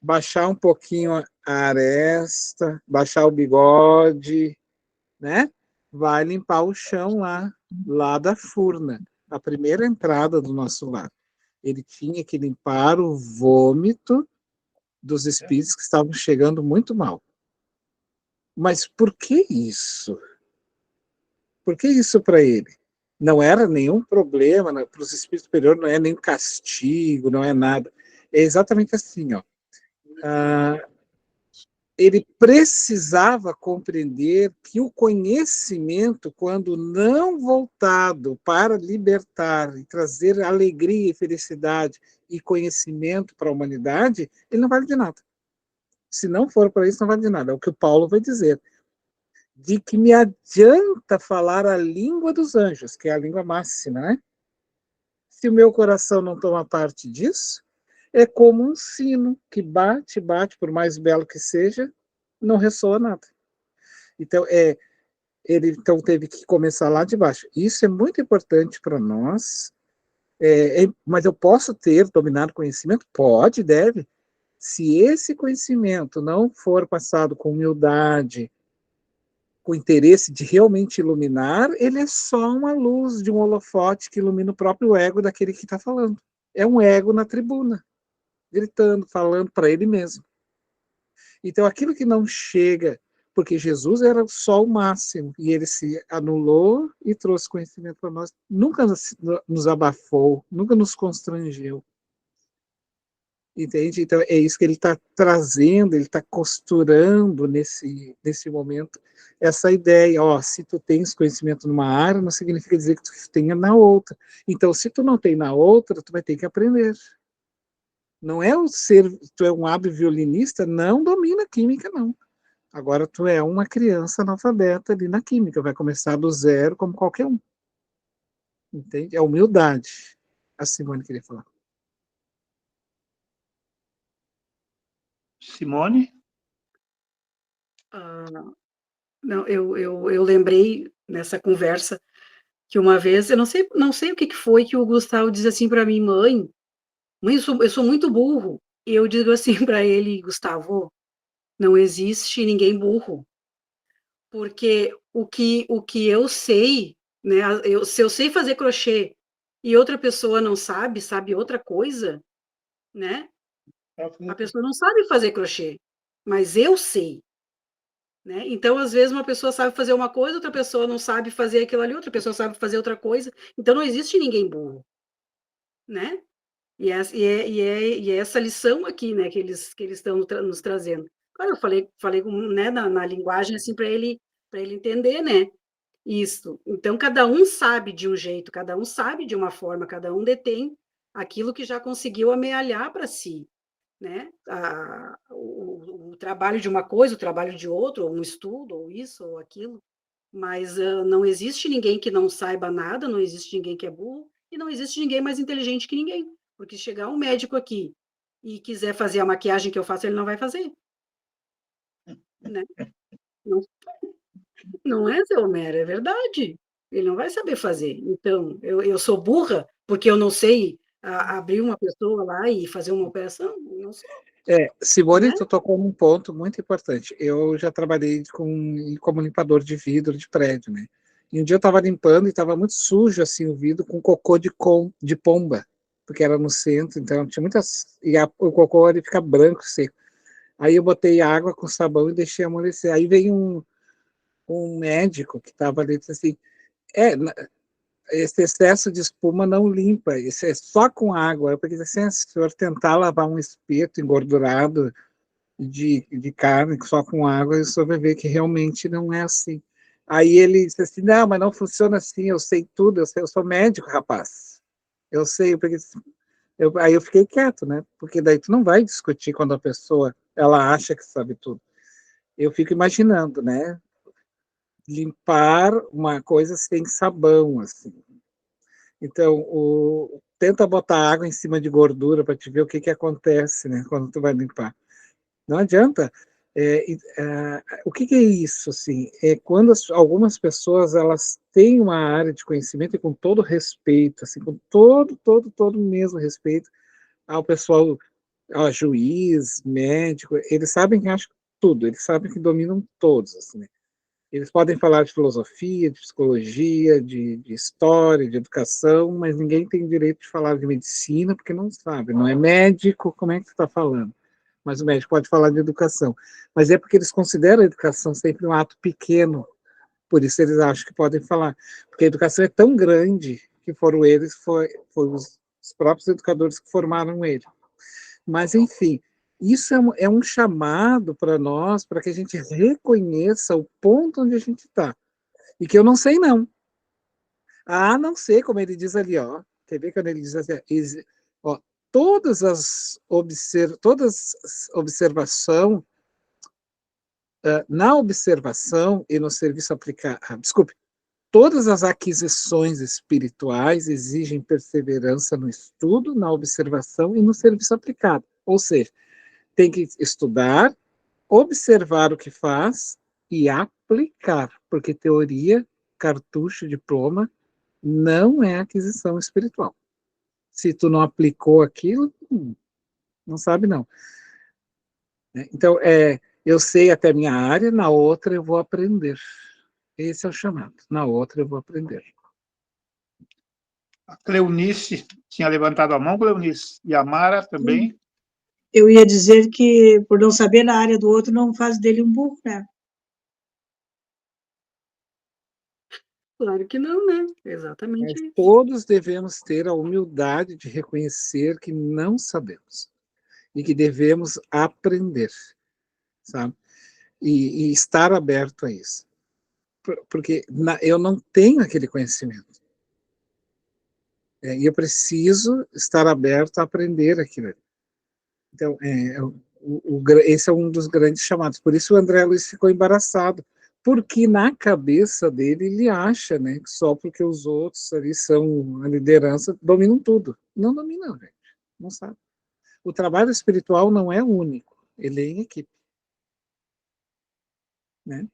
baixar um pouquinho a aresta, baixar o bigode, né? Vai limpar o chão lá da furna, a primeira entrada do nosso lar. Ele tinha que limpar o vômito dos espíritos que estavam chegando muito mal. Mas por que isso? Por que isso para ele? Não era nenhum problema, para os espíritos superiores não é nenhum castigo, não é nada. É exatamente assim, ó. Ele precisava compreender que o conhecimento, quando não voltado para libertar e trazer alegria e felicidade e conhecimento para a humanidade, ele não vale de nada. Se não for para isso, não vale de nada. É o que o Paulo vai dizer. De que me adianta falar a língua dos anjos, que é a língua máxima, né? Se o meu coração não toma parte disso, é como um sino que bate, bate, por mais belo que seja, não ressoa nada. Então, ele então teve que começar lá de baixo. Isso é muito importante para nós, mas eu posso ter dominado conhecimento? Pode, deve. Se esse conhecimento não for passado com humildade, com interesse de realmente iluminar, ele é só uma luz de um holofote que ilumina o próprio ego daquele que está falando. É um ego na tribuna, gritando, falando para ele mesmo. Então, aquilo que não chega, porque Jesus era só o máximo, e ele se anulou e trouxe conhecimento para nós, nunca nos abafou, nunca nos constrangeu. Entende? Então, é isso que ele está trazendo, ele está costurando nesse momento essa ideia, ó, se tu tens conhecimento numa área, não significa dizer que tu tenha na outra. Então, se tu não tem na outra, tu vai ter que aprender. Não é tu é um hábil violinista, não domina química, não. Agora, tu é uma criança analfabeta ali na química, vai começar do zero como qualquer um. Entende? É humildade. A Simone queria falar. Simone? Não, eu lembrei nessa conversa que uma vez, eu não sei o que foi que o Gustavo disse assim para mim, mãe, eu sou muito burro. E eu digo assim para ele, Gustavo, não existe ninguém burro. Porque o que eu sei, né, se eu sei fazer crochê e outra pessoa não sabe, sabe outra coisa, né? A pessoa não sabe fazer crochê, mas eu sei. Né? Então, às vezes, uma pessoa sabe fazer uma coisa, outra pessoa não sabe fazer aquilo ali, outra pessoa sabe fazer outra coisa. Então, não existe ninguém burro. Né? E é essa lição aqui, né, que eles estão nos trazendo. Claro, eu falei né, na linguagem assim para ele entender, né? Isso. Então, cada um sabe de um jeito, cada um sabe de uma forma, cada um detém aquilo que já conseguiu amealhar para si. Né? O trabalho de uma coisa, o trabalho de outro, ou um estudo, ou isso, ou aquilo, mas não existe ninguém que não saiba nada, não existe ninguém que é burro, e não existe ninguém mais inteligente que ninguém, porque chegar um médico aqui e quiser fazer a maquiagem que eu faço, ele não vai fazer. Né? Não é, Zé Homero, é verdade. Ele não vai saber fazer. Então, eu sou burra porque eu não sei abrir uma pessoa lá e fazer uma operação? Não sou. Simone, Né? tu tocou num ponto muito importante. Eu já trabalhei como limpador de vidro de prédio, né? E um dia eu estava limpando e estava muito sujo assim o vidro com cocô de pomba, porque era no centro, então tinha muitas. O cocô ele fica branco, seco. Aí eu botei água com sabão e deixei amolecer. Aí veio um médico que estava ali e disse assim: esse excesso de espuma não limpa, isso é só com água. Eu pensei assim, se o senhor tentar lavar um espeto engordurado de carne só com água, o senhor vai ver que realmente não é assim. Aí ele disse assim, não, mas não funciona assim, eu sei tudo, eu sou médico, rapaz. Eu sei, porque aí eu fiquei quieto, né? Porque daí tu não vai discutir quando a pessoa, ela acha que sabe tudo. Eu fico imaginando, né? Limpar uma coisa sem sabão, assim. Então, tenta botar água em cima de gordura para te ver o que acontece, né, quando tu vai limpar. Não adianta. O que é isso? Assim? É quando algumas pessoas elas têm uma área de conhecimento, e com todo respeito, assim, com todo mesmo respeito ao pessoal, ao juiz, médico, eles sabem que acham tudo, eles sabem que dominam todos. Assim, né? Eles podem falar de filosofia, de psicologia, de história, de educação, mas ninguém tem direito de falar de medicina, porque não sabe, não é médico, como é que você está falando? Mas o médico pode falar de educação. Mas é porque eles consideram a educação sempre um ato pequeno, por isso eles acham que podem falar. Porque a educação é tão grande que foram os próprios educadores que formaram ele. Mas, enfim, isso é um chamado para nós, para que a gente reconheça o ponto onde a gente está. E que eu não sei, não. A não ser, como ele diz ali, ó, quer ver quando ele diz assim, ó, todas as observação, na observação e no serviço aplicado, desculpe, todas as aquisições espirituais exigem perseverança no estudo, na observação e no serviço aplicado. Ou seja, tem que estudar, observar o que faz e aplicar, porque teoria, cartucho, diploma, não é aquisição espiritual. Se tu não aplicou aquilo, não sabe não. Então, eu sei até minha área, na outra eu vou aprender. Esse é o chamado. Na outra eu vou aprender. A Cleonice tinha levantado a mão, Cleonice, e a Mara também. Eu ia dizer que, por não saber na área do outro, não faz dele um burro, né? Claro que não, né? Exatamente Mas isso. todos devemos ter a humildade de reconhecer que não sabemos e que devemos aprender, sabe? E estar aberto a isso. Porque eu não tenho aquele conhecimento. E eu preciso estar aberto a aprender aquilo. Então, esse é um dos grandes chamados. Por isso o André Luiz ficou embaraçado, porque na cabeça dele ele acha, né, que só porque os outros ali são a liderança, dominam tudo. Não dominam, gente. Não sabe. O trabalho espiritual não é único, ele é em equipe. Né?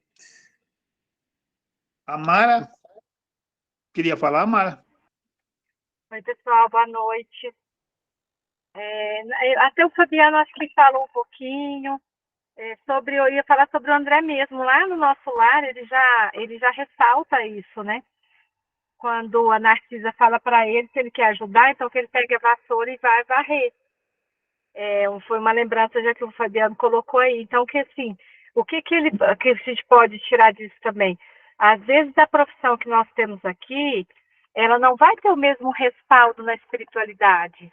A Mara, queria falar, Mara? Oi, pessoal, boa noite. Até o Fabiano acho que falou um pouquinho sobre, eu ia falar sobre o André mesmo. Lá no nosso lar, ele já ressalta isso, né? Quando a Narcisa fala para ele se ele quer ajudar, então que ele pegue a vassoura e vai varrer. Foi uma lembrança já que o Fabiano colocou aí. Então, que assim, o que a gente pode tirar disso também? Às vezes a profissão que nós temos aqui, ela não vai ter o mesmo respaldo na espiritualidade,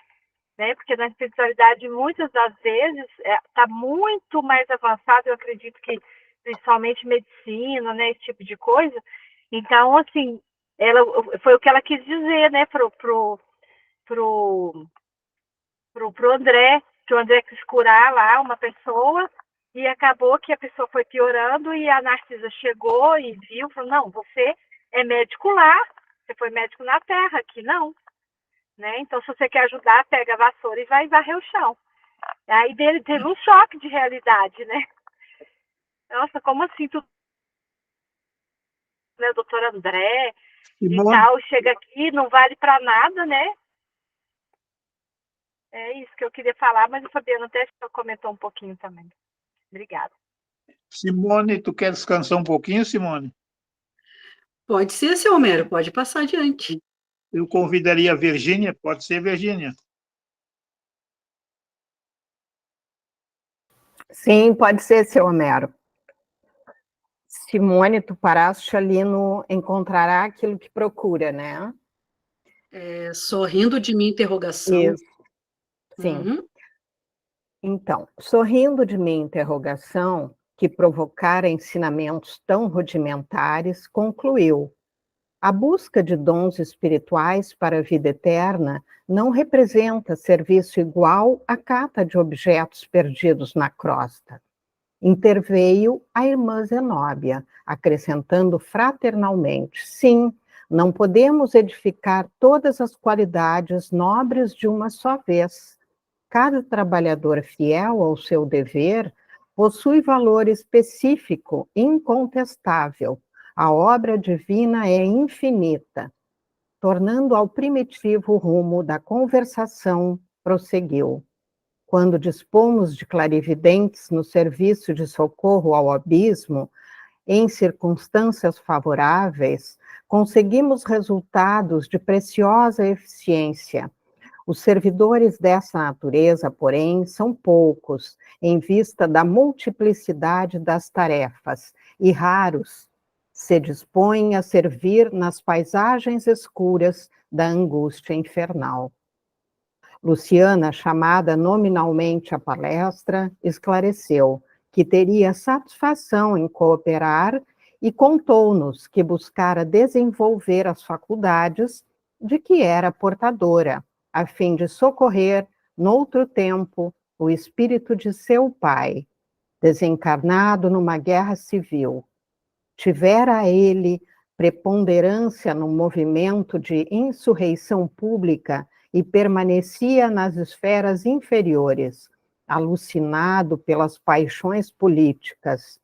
né? Porque na espiritualidade, muitas das vezes, está muito mais avançado, eu acredito que principalmente medicina, né? Esse tipo de coisa. Então, assim, foi o que ela quis dizer, né? Pro André, que o André quis curar lá uma pessoa, e acabou que a pessoa foi piorando, e a Narcisa chegou e viu, falou, não, você é médico lá, você foi médico na terra, aqui não. Né? Então, se você quer ajudar, pega a vassoura e vai varrer o chão. Aí dele teve um choque de realidade, né? Nossa, como assim? Né, doutor André e tal, chega aqui, não vale para nada, né? É isso que eu queria falar, mas o Fabiano até comentou um pouquinho também. Obrigada. Simone, tu quer descansar um pouquinho, Simone? Pode ser, seu Homero, pode passar adiante. Eu convidaria a Virgínia, pode ser, Virgínia? Sim, pode ser, seu Homero. Simone Tuparaço Chalino encontrará aquilo que procura, né? Sorrindo de minha interrogação. Isso. Sim. Então, sorrindo de minha interrogação, que provocara ensinamentos tão rudimentares, concluiu: a busca de dons espirituais para a vida eterna não representa serviço igual à cata de objetos perdidos na crosta. Interveio a irmã Zenóbia, acrescentando fraternalmente: sim, não podemos edificar todas as qualidades nobres de uma só vez. Cada trabalhador fiel ao seu dever possui valor específico incontestável. A obra divina é infinita. Tornando ao primitivo rumo da conversação, prosseguiu. Quando dispomos de clarividentes no serviço de socorro ao abismo, em circunstâncias favoráveis, conseguimos resultados de preciosa eficiência. Os servidores dessa natureza, porém, são poucos, em vista da multiplicidade das tarefas, e raros se dispõem a servir nas paisagens escuras da angústia infernal. Luciana, chamada nominalmente à palestra, esclareceu que teria satisfação em cooperar e contou-nos que buscara desenvolver as faculdades de que era portadora, a fim de socorrer, noutro tempo, o espírito de seu pai, desencarnado numa guerra civil. Tivera ele preponderância no movimento de insurreição pública e permanecia nas esferas inferiores, alucinado pelas paixões políticas.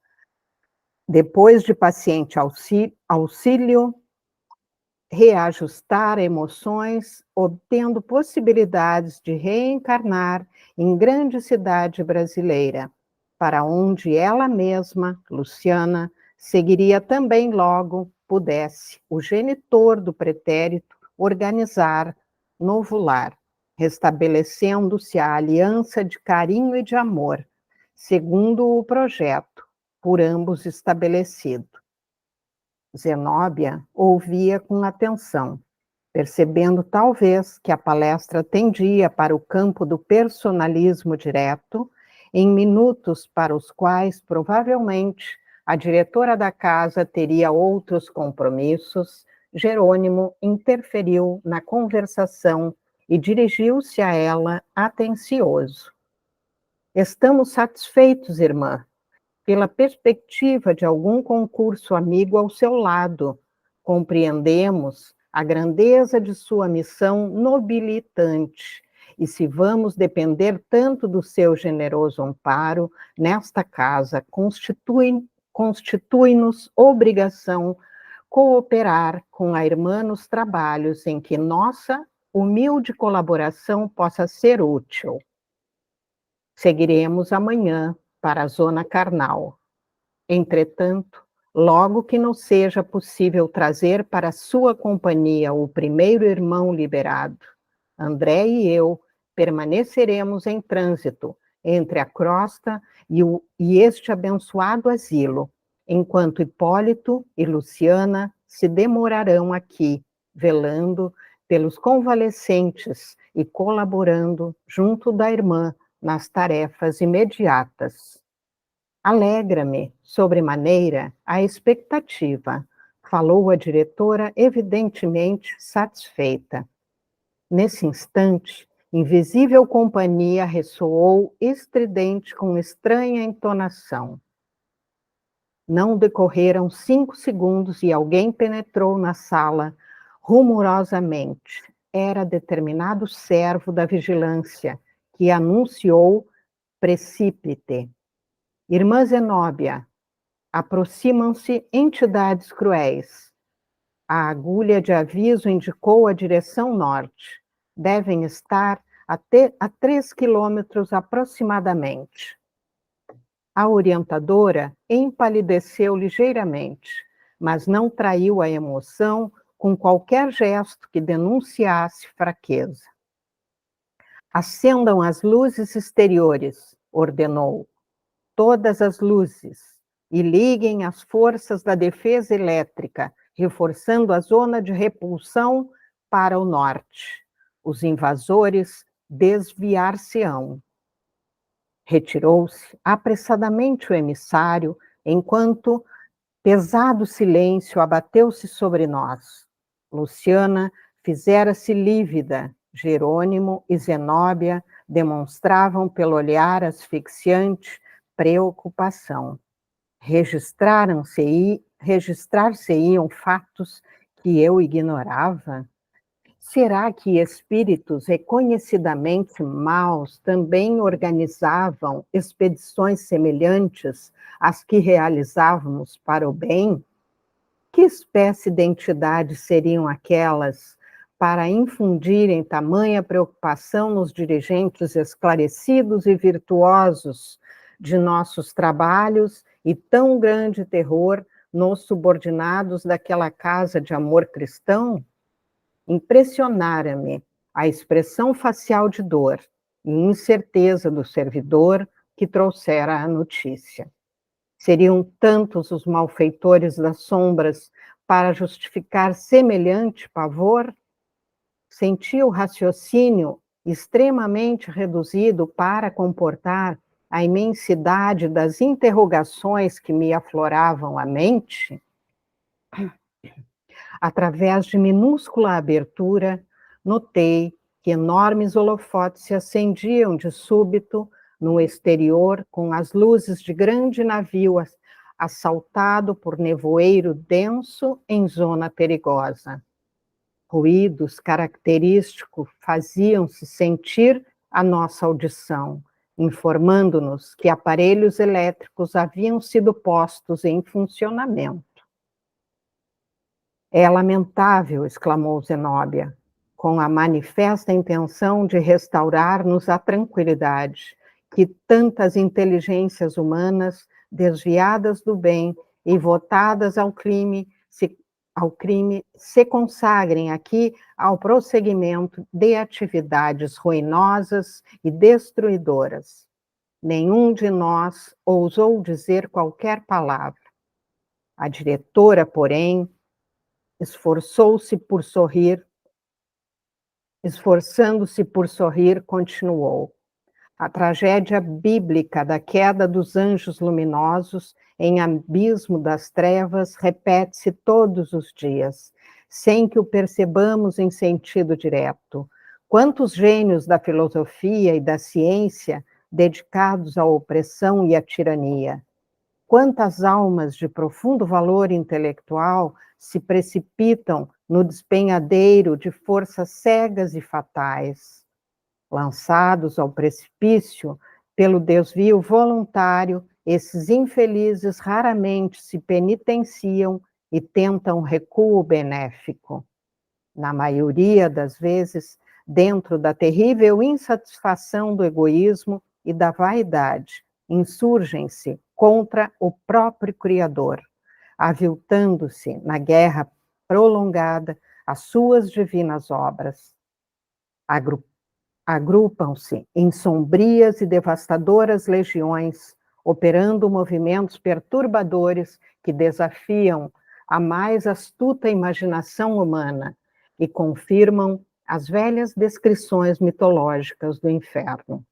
Depois de paciente auxílio, reajustar emoções, obtendo possibilidades de reencarnar em grande cidade brasileira, para onde ela mesma, Luciana, seguiria também logo pudesse o genitor do pretérito organizar novo lar, restabelecendo-se a aliança de carinho e de amor, segundo o projeto por ambos estabelecido. Zenóbia ouvia com atenção, percebendo talvez que a palestra tendia para o campo do personalismo direto, em minutos para os quais, provavelmente, a diretora da casa teria outros compromissos. Jerônimo interferiu na conversação e dirigiu-se a ela atencioso. Estamos satisfeitos, irmã, pela perspectiva de algum concurso amigo ao seu lado. Compreendemos a grandeza de sua missão nobilitante, e se vamos depender tanto do seu generoso amparo, nesta casa constitui-nos obrigação cooperar com a irmã nos trabalhos em que nossa humilde colaboração possa ser útil. Seguiremos amanhã para a zona carnal. Entretanto, logo que não seja possível trazer para sua companhia o primeiro irmão liberado, André e eu permaneceremos em trânsito entre a crosta e este abençoado asilo, enquanto Hipólito e Luciana se demorarão aqui, velando pelos convalescentes e colaborando junto da irmã nas tarefas imediatas. Alegra-me, sobremaneira, a expectativa, falou a diretora, evidentemente satisfeita. Nesse instante, invisível companhia ressoou estridente com estranha entonação. Não decorreram 5 segundos e alguém penetrou na sala rumorosamente. Era determinado servo da vigilância, que anunciou precípite. Irmã Zenóbia, aproximam-se entidades cruéis. A agulha de aviso indicou a direção norte. Devem estar a 3 quilômetros aproximadamente. A orientadora empalideceu ligeiramente, mas não traiu a emoção com qualquer gesto que denunciasse fraqueza. Acendam as luzes exteriores, ordenou. Todas as luzes, e liguem as forças da defesa elétrica, reforçando a zona de repulsão para o norte. Os invasores desviar-se-ão. Retirou-se apressadamente o emissário, enquanto pesado silêncio abateu-se sobre nós. Luciana fizera-se lívida. Jerônimo e Zenóbia demonstravam pelo olhar asfixiante preocupação. Registrar-se-iam fatos que eu ignorava? Será que espíritos reconhecidamente maus também organizavam expedições semelhantes às que realizávamos para o bem? Que espécie de entidades seriam aquelas para infundirem tamanha preocupação nos dirigentes esclarecidos e virtuosos de nossos trabalhos e tão grande terror nos subordinados daquela casa de amor cristão? Impressionara-me a expressão facial de dor e incerteza do servidor que trouxera a notícia. Seriam tantos os malfeitores das sombras para justificar semelhante pavor? Senti o raciocínio extremamente reduzido para comportar a imensidade das interrogações que me afloravam a mente? Através de minúscula abertura, notei que enormes holofotes se acendiam de súbito no exterior com as luzes de grande navio assaltado por nevoeiro denso em zona perigosa. Ruídos característicos faziam-se sentir à nossa audição, informando-nos que aparelhos elétricos haviam sido postos em funcionamento. É lamentável, exclamou Zenóbia, com a manifesta intenção de restaurar-nos a tranquilidade, que tantas inteligências humanas, desviadas do bem e votadas ao crime, se consagrem aqui ao prosseguimento de atividades ruinosas e destruidoras. Nenhum de nós ousou dizer qualquer palavra. A diretora, porém, esforçando-se por sorrir, continuou. A tragédia bíblica da queda dos anjos luminosos em abismo das trevas repete-se todos os dias, sem que o percebamos em sentido direto. Quantos gênios da filosofia e da ciência dedicados à opressão e à tirania? Quantas almas de profundo valor intelectual se precipitam no despenhadeiro de forças cegas e fatais? Lançados ao precipício pelo desvio voluntário, esses infelizes raramente se penitenciam e tentam recuo benéfico. Na maioria das vezes, dentro da terrível insatisfação do egoísmo e da vaidade, insurgem-se contra o próprio Criador, aviltando-se na guerra prolongada as suas divinas obras. Agrupam-se em sombrias e devastadoras legiões, operando movimentos perturbadores que desafiam a mais astuta imaginação humana e confirmam as velhas descrições mitológicas do inferno.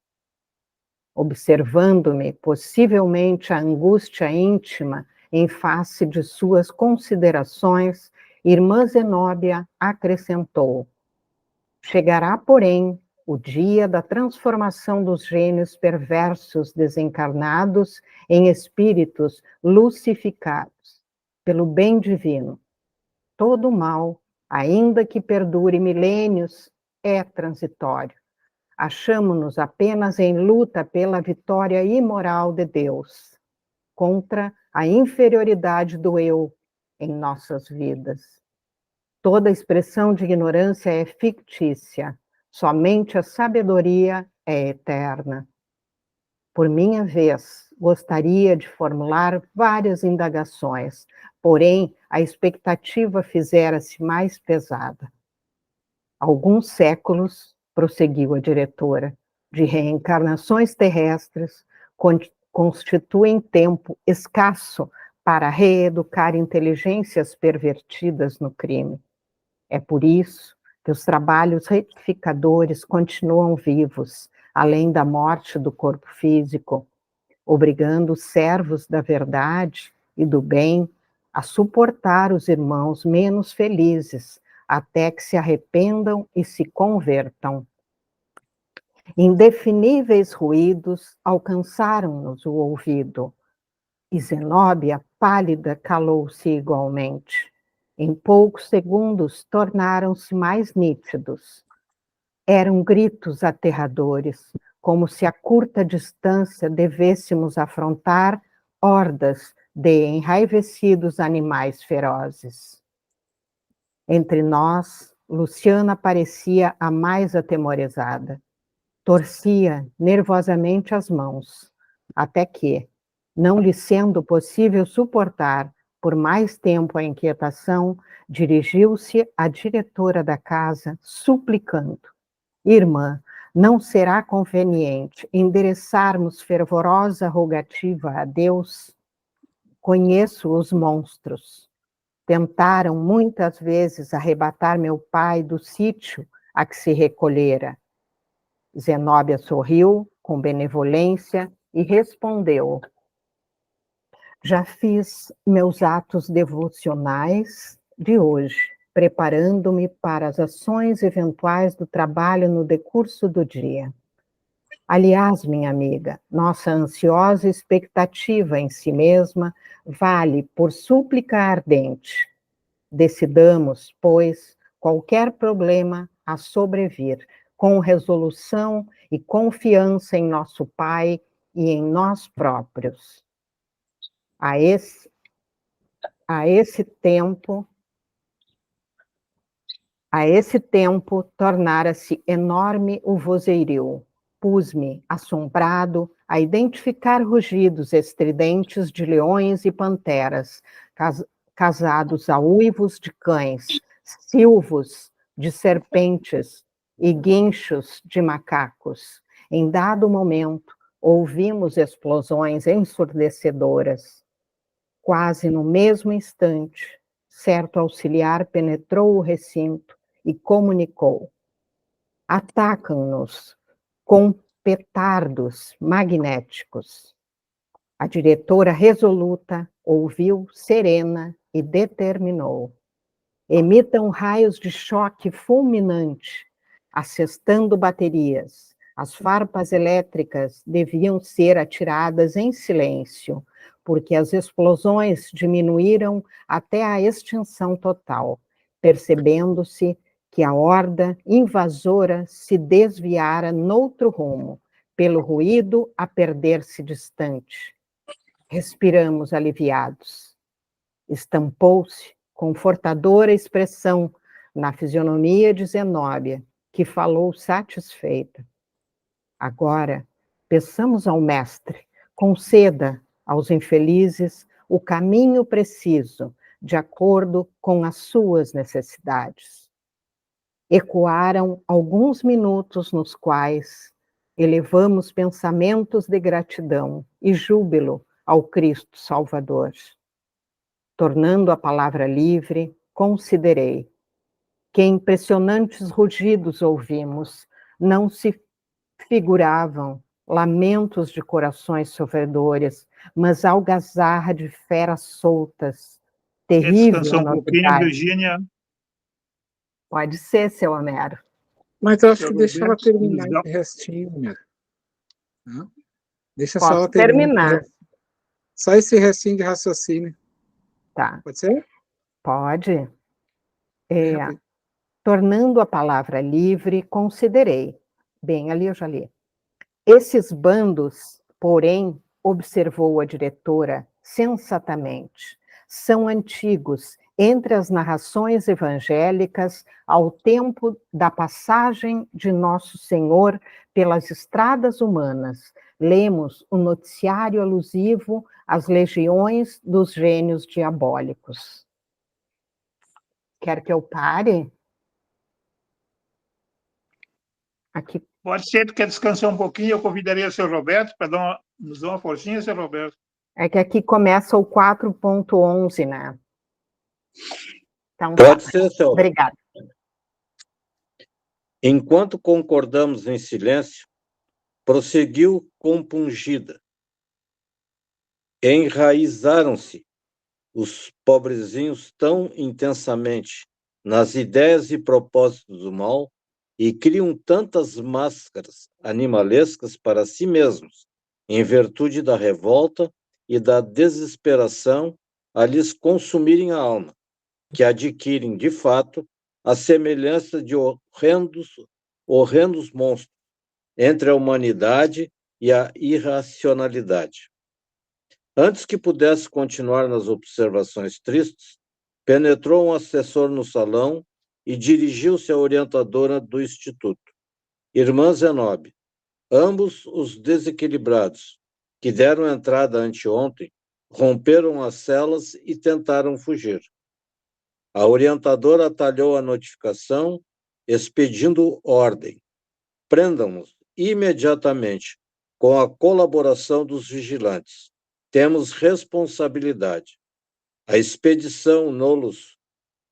Observando-me, possivelmente, a angústia íntima em face de suas considerações, irmã Zenóbia acrescentou: chegará, porém, o dia da transformação dos gênios perversos desencarnados em espíritos lucificados pelo bem divino. Todo mal, ainda que perdure milênios, é transitório. Achamo-nos apenas em luta pela vitória imoral de Deus, contra a inferioridade do eu em nossas vidas. Toda expressão de ignorância é fictícia, somente a sabedoria é eterna. Por minha vez, gostaria de formular várias indagações, porém a expectativa fizera-se mais pesada. Alguns séculos, prosseguiu a diretora, de reencarnações terrestres constituem tempo escasso para reeducar inteligências pervertidas no crime. É por isso que os trabalhos retificadores continuam vivos, além da morte do corpo físico, obrigando os servos da verdade e do bem a suportar os irmãos menos felizes, até que se arrependam e se convertam. Indefiníveis ruídos alcançaram-nos o ouvido, e Zenóbia, pálida, calou-se igualmente. Em poucos segundos tornaram-se mais nítidos. Eram gritos aterradores, como se a curta distância devêssemos afrontar hordas de enraivecidos animais ferozes. Entre nós, Luciana parecia a mais atemorizada. Torcia nervosamente as mãos, até que, não lhe sendo possível suportar por mais tempo a inquietação, dirigiu-se à diretora da casa, suplicando: Irmã, não será conveniente endereçarmos fervorosa rogativa a Deus? Conheço os monstros. Tentaram muitas vezes arrebatar meu pai do sítio a que se recolhera. Zenóbia sorriu com benevolência e respondeu: já fiz meus atos devocionais de hoje, preparando-me para as ações eventuais do trabalho no decurso do dia. Aliás, minha amiga, nossa ansiosa expectativa em si mesma vale por súplica ardente. Decidamos, pois, qualquer problema a sobrevir, com resolução e confiança em nosso Pai e em nós próprios. A esse tempo tornara-se enorme o vozeiril. Pus-me, assombrado, a identificar rugidos estridentes de leões e panteras, casados a uivos de cães, silvos de serpentes e guinchos de macacos. Em dado momento, ouvimos explosões ensurdecedoras. Quase no mesmo instante, certo auxiliar penetrou o recinto e comunicou: atacam-nos com petardos magnéticos. A diretora resoluta ouviu serena e determinou: emitam raios de choque fulminante, assestando baterias. As farpas elétricas deviam ser atiradas em silêncio, porque as explosões diminuíram até a extinção total, percebendo-se que a horda invasora se desviara noutro rumo, pelo ruído a perder-se distante. Respiramos aliviados. Estampou-se confortadora expressão na fisionomia de Zenóbia, que falou satisfeita. Agora, peçamos ao mestre, conceda aos infelizes o caminho preciso, de acordo com as suas necessidades. Ecoaram alguns minutos nos quais elevamos pensamentos de gratidão e júbilo ao Cristo Salvador. Tornando a palavra livre, considerei: que impressionantes rugidos ouvimos, não se figuravam lamentos de corações sofredores, mas algazarra de feras soltas. Terrível Descansar um pouquinho, novidade. Virgínia. Pode ser, seu Homero. Mas eu acho Seu que deixa ela Roberto, terminar nos dá- esse restinho, Homero. Hã? Deixa só Posso ela terminar. terminar. Só esse restinho de raciocínio. Tá. Pode ser? Pode. É, Tornando a palavra livre, considerei. Bem, ali eu já li. Esses bandos, porém, observou a diretora sensatamente, são antigos entre as narrações evangélicas ao tempo da passagem de Nosso Senhor pelas estradas humanas. Lemos o noticiário alusivo às legiões dos gênios diabólicos. Quer que eu pare? Aqui. Pode ser, tu quer descansar um pouquinho, eu convidaria o seu Roberto para nos dar uma forcinha, seu Roberto. É que aqui começa o 4.11, né? Então, Pode tá. ser, seu. Obrigada. Enquanto concordamos em silêncio, prosseguiu compungida. Enraizaram-se os pobrezinhos tão intensamente nas ideias e propósitos do mal e criam tantas máscaras animalescas para si mesmos, em virtude da revolta e da desesperação a lhes consumirem a alma, que adquirem, de fato, a semelhança de horrendos monstros entre a humanidade e a irracionalidade. Antes que pudesse continuar nas observações tristes, penetrou um assessor no salão e dirigiu-se à orientadora do Instituto. Irmã Zenobia, ambos os desequilibrados, que deram entrada anteontem, romperam as celas e tentaram fugir. A orientadora atalhou a notificação, expedindo ordem. Prendam-nos imediatamente, com a colaboração dos vigilantes. Temos responsabilidade. A expedição nos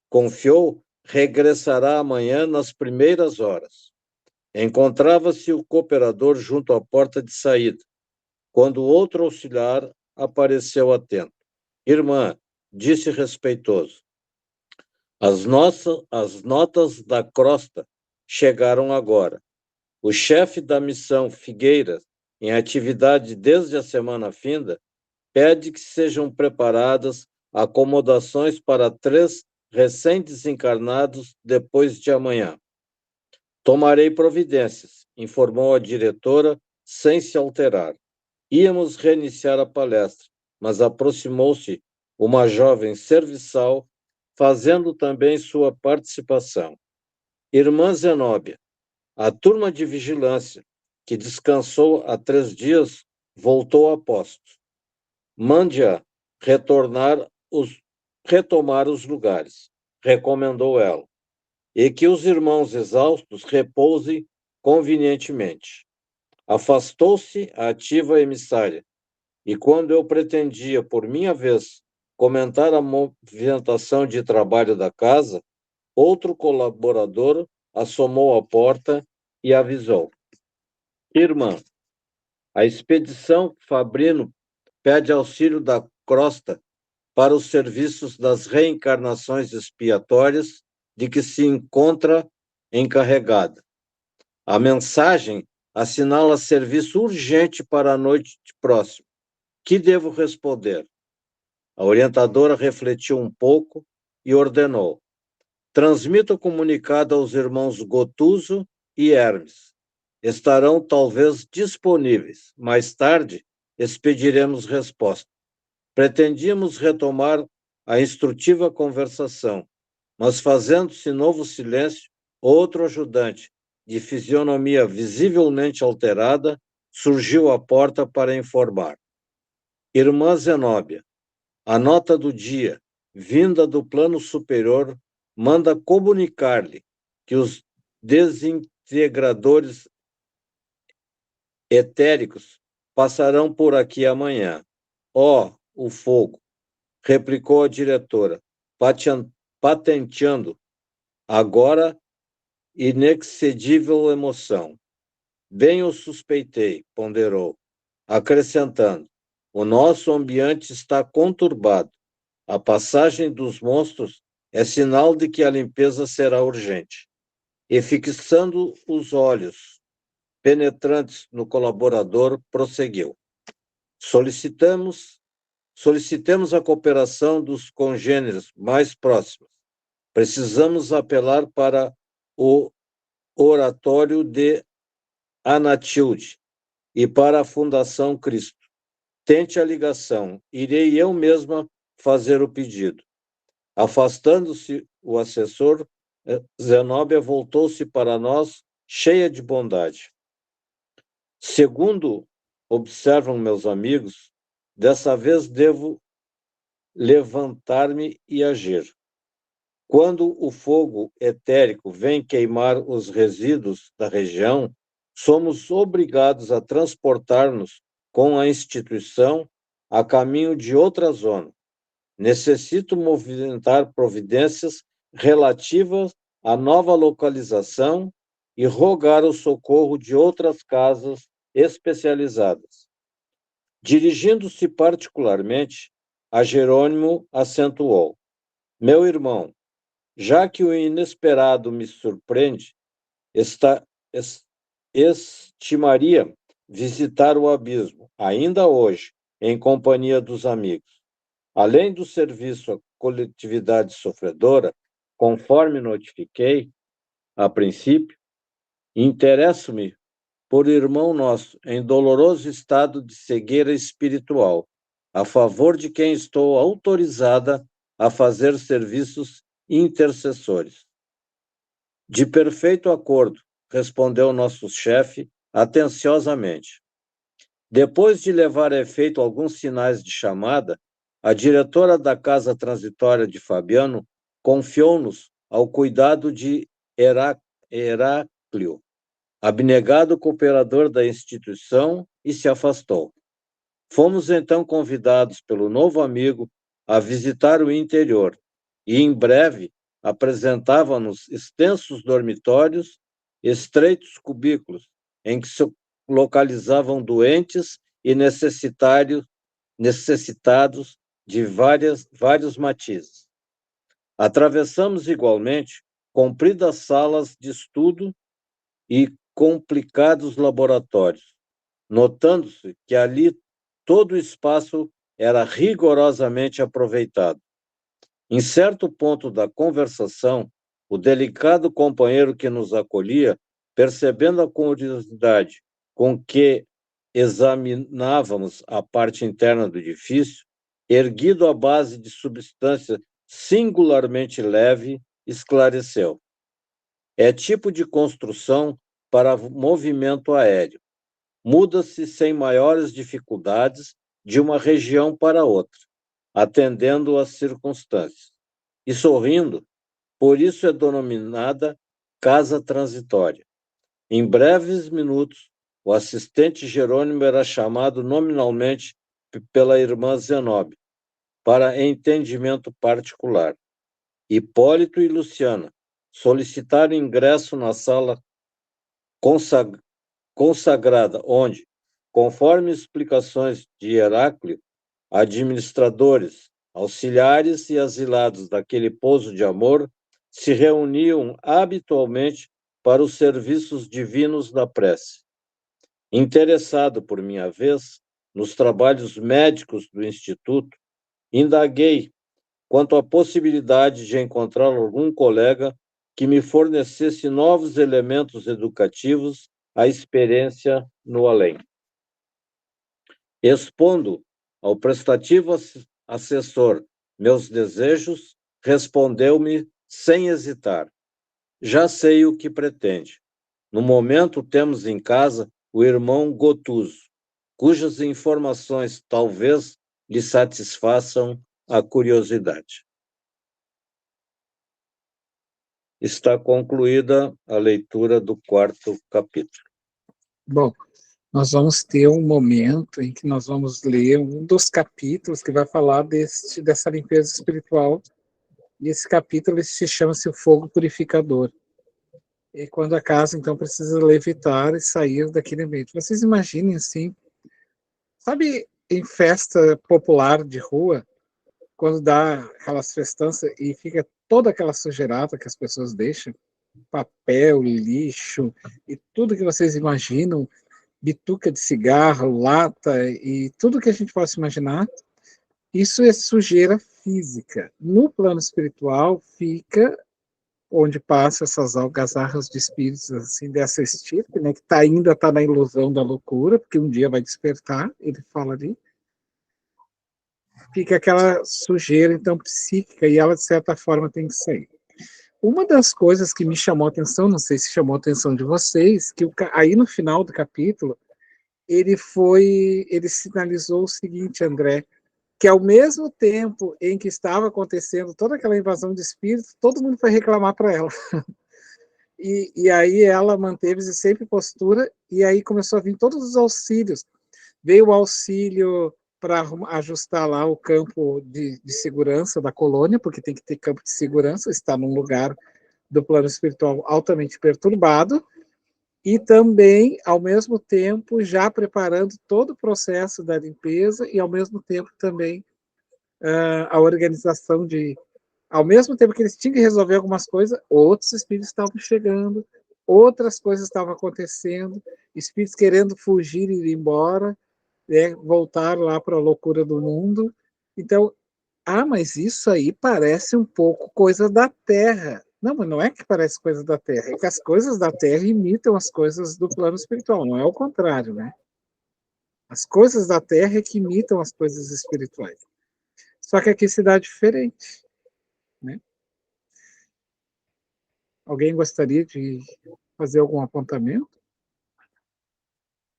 confiou regressará amanhã nas primeiras horas. Encontrava-se o cooperador junto à porta de saída, quando outro auxiliar apareceu atento. Irmã, disse respeitoso, as notas da crosta chegaram agora. O chefe da missão Figueiras, em atividade desde a semana finda, pede que sejam preparadas acomodações para 3 recém-desencarnados depois de amanhã. Tomarei providências, informou a diretora, sem se alterar. Íamos reiniciar a palestra, mas aproximou-se uma jovem serviçal, fazendo também sua participação. Irmã Zenóbia, a turma de vigilância, que descansou há 3 dias, voltou a postos. Mande-a retomar os lugares, recomendou ela, e que os irmãos exaustos repousem convenientemente. Afastou-se a ativa emissária, e quando eu pretendia, por minha vez, comentar a movimentação de trabalho da casa, outro colaborador assomou à porta e avisou. Irmã, a expedição Fabrino pede auxílio da crosta para os serviços das reencarnações expiatórias de que se encontra encarregada. A mensagem assinala serviço urgente para a noite próxima. Que devo responder? A orientadora refletiu um pouco e ordenou. Transmita o comunicado aos irmãos Gotuso e Hermes. Estarão talvez disponíveis. Mais tarde, expediremos resposta. Pretendíamos retomar a instrutiva conversação, mas fazendo-se novo silêncio, outro ajudante, de fisionomia visivelmente alterada, surgiu à porta para informar. Irmã Zenóbia, a nota do dia, vinda do plano superior, manda comunicar-lhe que os desintegradores etéricos passarão por aqui amanhã. Ó, o fogo, replicou a diretora, patenteando agora inexcedível emoção. Bem o suspeitei, ponderou, acrescentando, o nosso ambiente está conturbado. A passagem dos monstros é sinal de que a limpeza será urgente. E fixando os olhos penetrantes no colaborador, prosseguiu. Solicitemos a cooperação dos congêneres mais próximos. Precisamos apelar para o Oratório de Anatilde e para a Fundação Cristo. Tente a ligação. Irei eu mesma fazer o pedido. Afastando-se o assessor, Zenóbia voltou-se para nós, cheia de bondade. Segundo observam meus amigos, dessa vez devo levantar-me e agir. Quando o fogo etérico vem queimar os resíduos da região, somos obrigados a transportar-nos com a instituição a caminho de outra zona. Necessito movimentar providências relativas à nova localização e rogar o socorro de outras casas especializadas. Dirigindo-se particularmente a Jerônimo, acentuou: meu irmão, já que o inesperado me surpreende, estimaria visitar o abismo, ainda hoje, em companhia dos amigos. Além do serviço coletividade sofredora, conforme notifiquei a princípio, interesso-me por irmão nosso em doloroso estado de cegueira espiritual, a favor de quem estou autorizada a fazer serviços intercessores. De perfeito acordo, respondeu nosso chefe atenciosamente. Depois de levar a efeito alguns sinais de chamada, a diretora da casa transitória de Fabiano confiou-nos ao cuidado de Heráclio, abnegado cooperador da instituição, e se afastou. Fomos então convidados pelo novo amigo a visitar o interior e, em breve, apresentava-nos extensos dormitórios, estreitos cubículos, em que se localizavam doentes e necessitados de vários matizes. Atravessamos igualmente compridas salas de estudo e complicados laboratórios, notando-se que ali todo o espaço era rigorosamente aproveitado. Em certo ponto da conversação, o delicado companheiro que nos acolhia, percebendo a curiosidade com que examinávamos a parte interna do edifício, erguido à base de substância singularmente leve, esclareceu: é tipo de construção para movimento aéreo. Muda-se sem maiores dificuldades de uma região para outra, atendendo às circunstâncias. E sorrindo, por isso é denominada casa transitória. Em breves minutos, o assistente Jerônimo era chamado nominalmente pela irmã Zenóbia, para entendimento particular. Hipólito e Luciana solicitaram ingresso na sala consagrada, onde, conforme explicações de Heráclio, administradores, auxiliares e asilados daquele pouso de amor se reuniam habitualmente para os serviços divinos da prece. Interessado, por minha vez, nos trabalhos médicos do Instituto, indaguei quanto à possibilidade de encontrar algum colega que me fornecesse novos elementos educativos à experiência no além. Expondo ao prestativo assessor meus desejos, respondeu-me sem hesitar: já sei o que pretende. No momento temos em casa o irmão Gotuso, cujas informações talvez lhe satisfaçam a curiosidade. Está concluída a leitura do 4º capítulo. Bom, nós vamos ter um momento em que nós vamos ler um dos capítulos que vai falar dessa limpeza espiritual, e esse capítulo se chama-se o fogo purificador. E quando a casa, então, precisa levitar e sair daquele ambiente. Vocês imaginem, assim, sabe, em festa popular de rua, quando dá aquelas festanças e fica toda aquela sujeirada que as pessoas deixam, papel, lixo e tudo que vocês imaginam, bituca de cigarro, lata e tudo que a gente possa imaginar, isso é sujeira física. No plano espiritual fica onde passa essas algazarras de espíritos assim, dessa estirpe, né, que ainda está na ilusão da loucura, porque um dia vai despertar, ele fala ali, fica aquela sujeira, então, psíquica, e ela, de certa forma, tem que sair. Uma das coisas que me chamou a atenção, não sei se chamou a atenção de vocês, que aí no final do capítulo, ele sinalizou o seguinte, André, que ao mesmo tempo em que estava acontecendo toda aquela invasão de espíritos, todo mundo foi reclamar para ela. E aí ela manteve-se sempre postura, e aí começou a vir todos os auxílios. Veio o auxílio para ajustar lá o campo de segurança da colônia, porque tem que ter campo de segurança, está num lugar do plano espiritual altamente perturbado, e também, ao mesmo tempo, já preparando todo o processo da limpeza, e ao mesmo tempo também a organização de... Ao mesmo tempo que eles tinham que resolver algumas coisas, outros espíritos estavam chegando, outras coisas estavam acontecendo, espíritos querendo fugir e ir embora, voltar lá para a loucura do mundo. Então, Ah, mas isso aí parece um pouco coisa da Terra. Não, mas não é que parece coisa da Terra, é que as coisas da Terra imitam as coisas do plano espiritual, não é o contrário, né? As coisas da Terra é que imitam as coisas espirituais. Só que aqui se dá diferente, né? Alguém gostaria de fazer algum apontamento?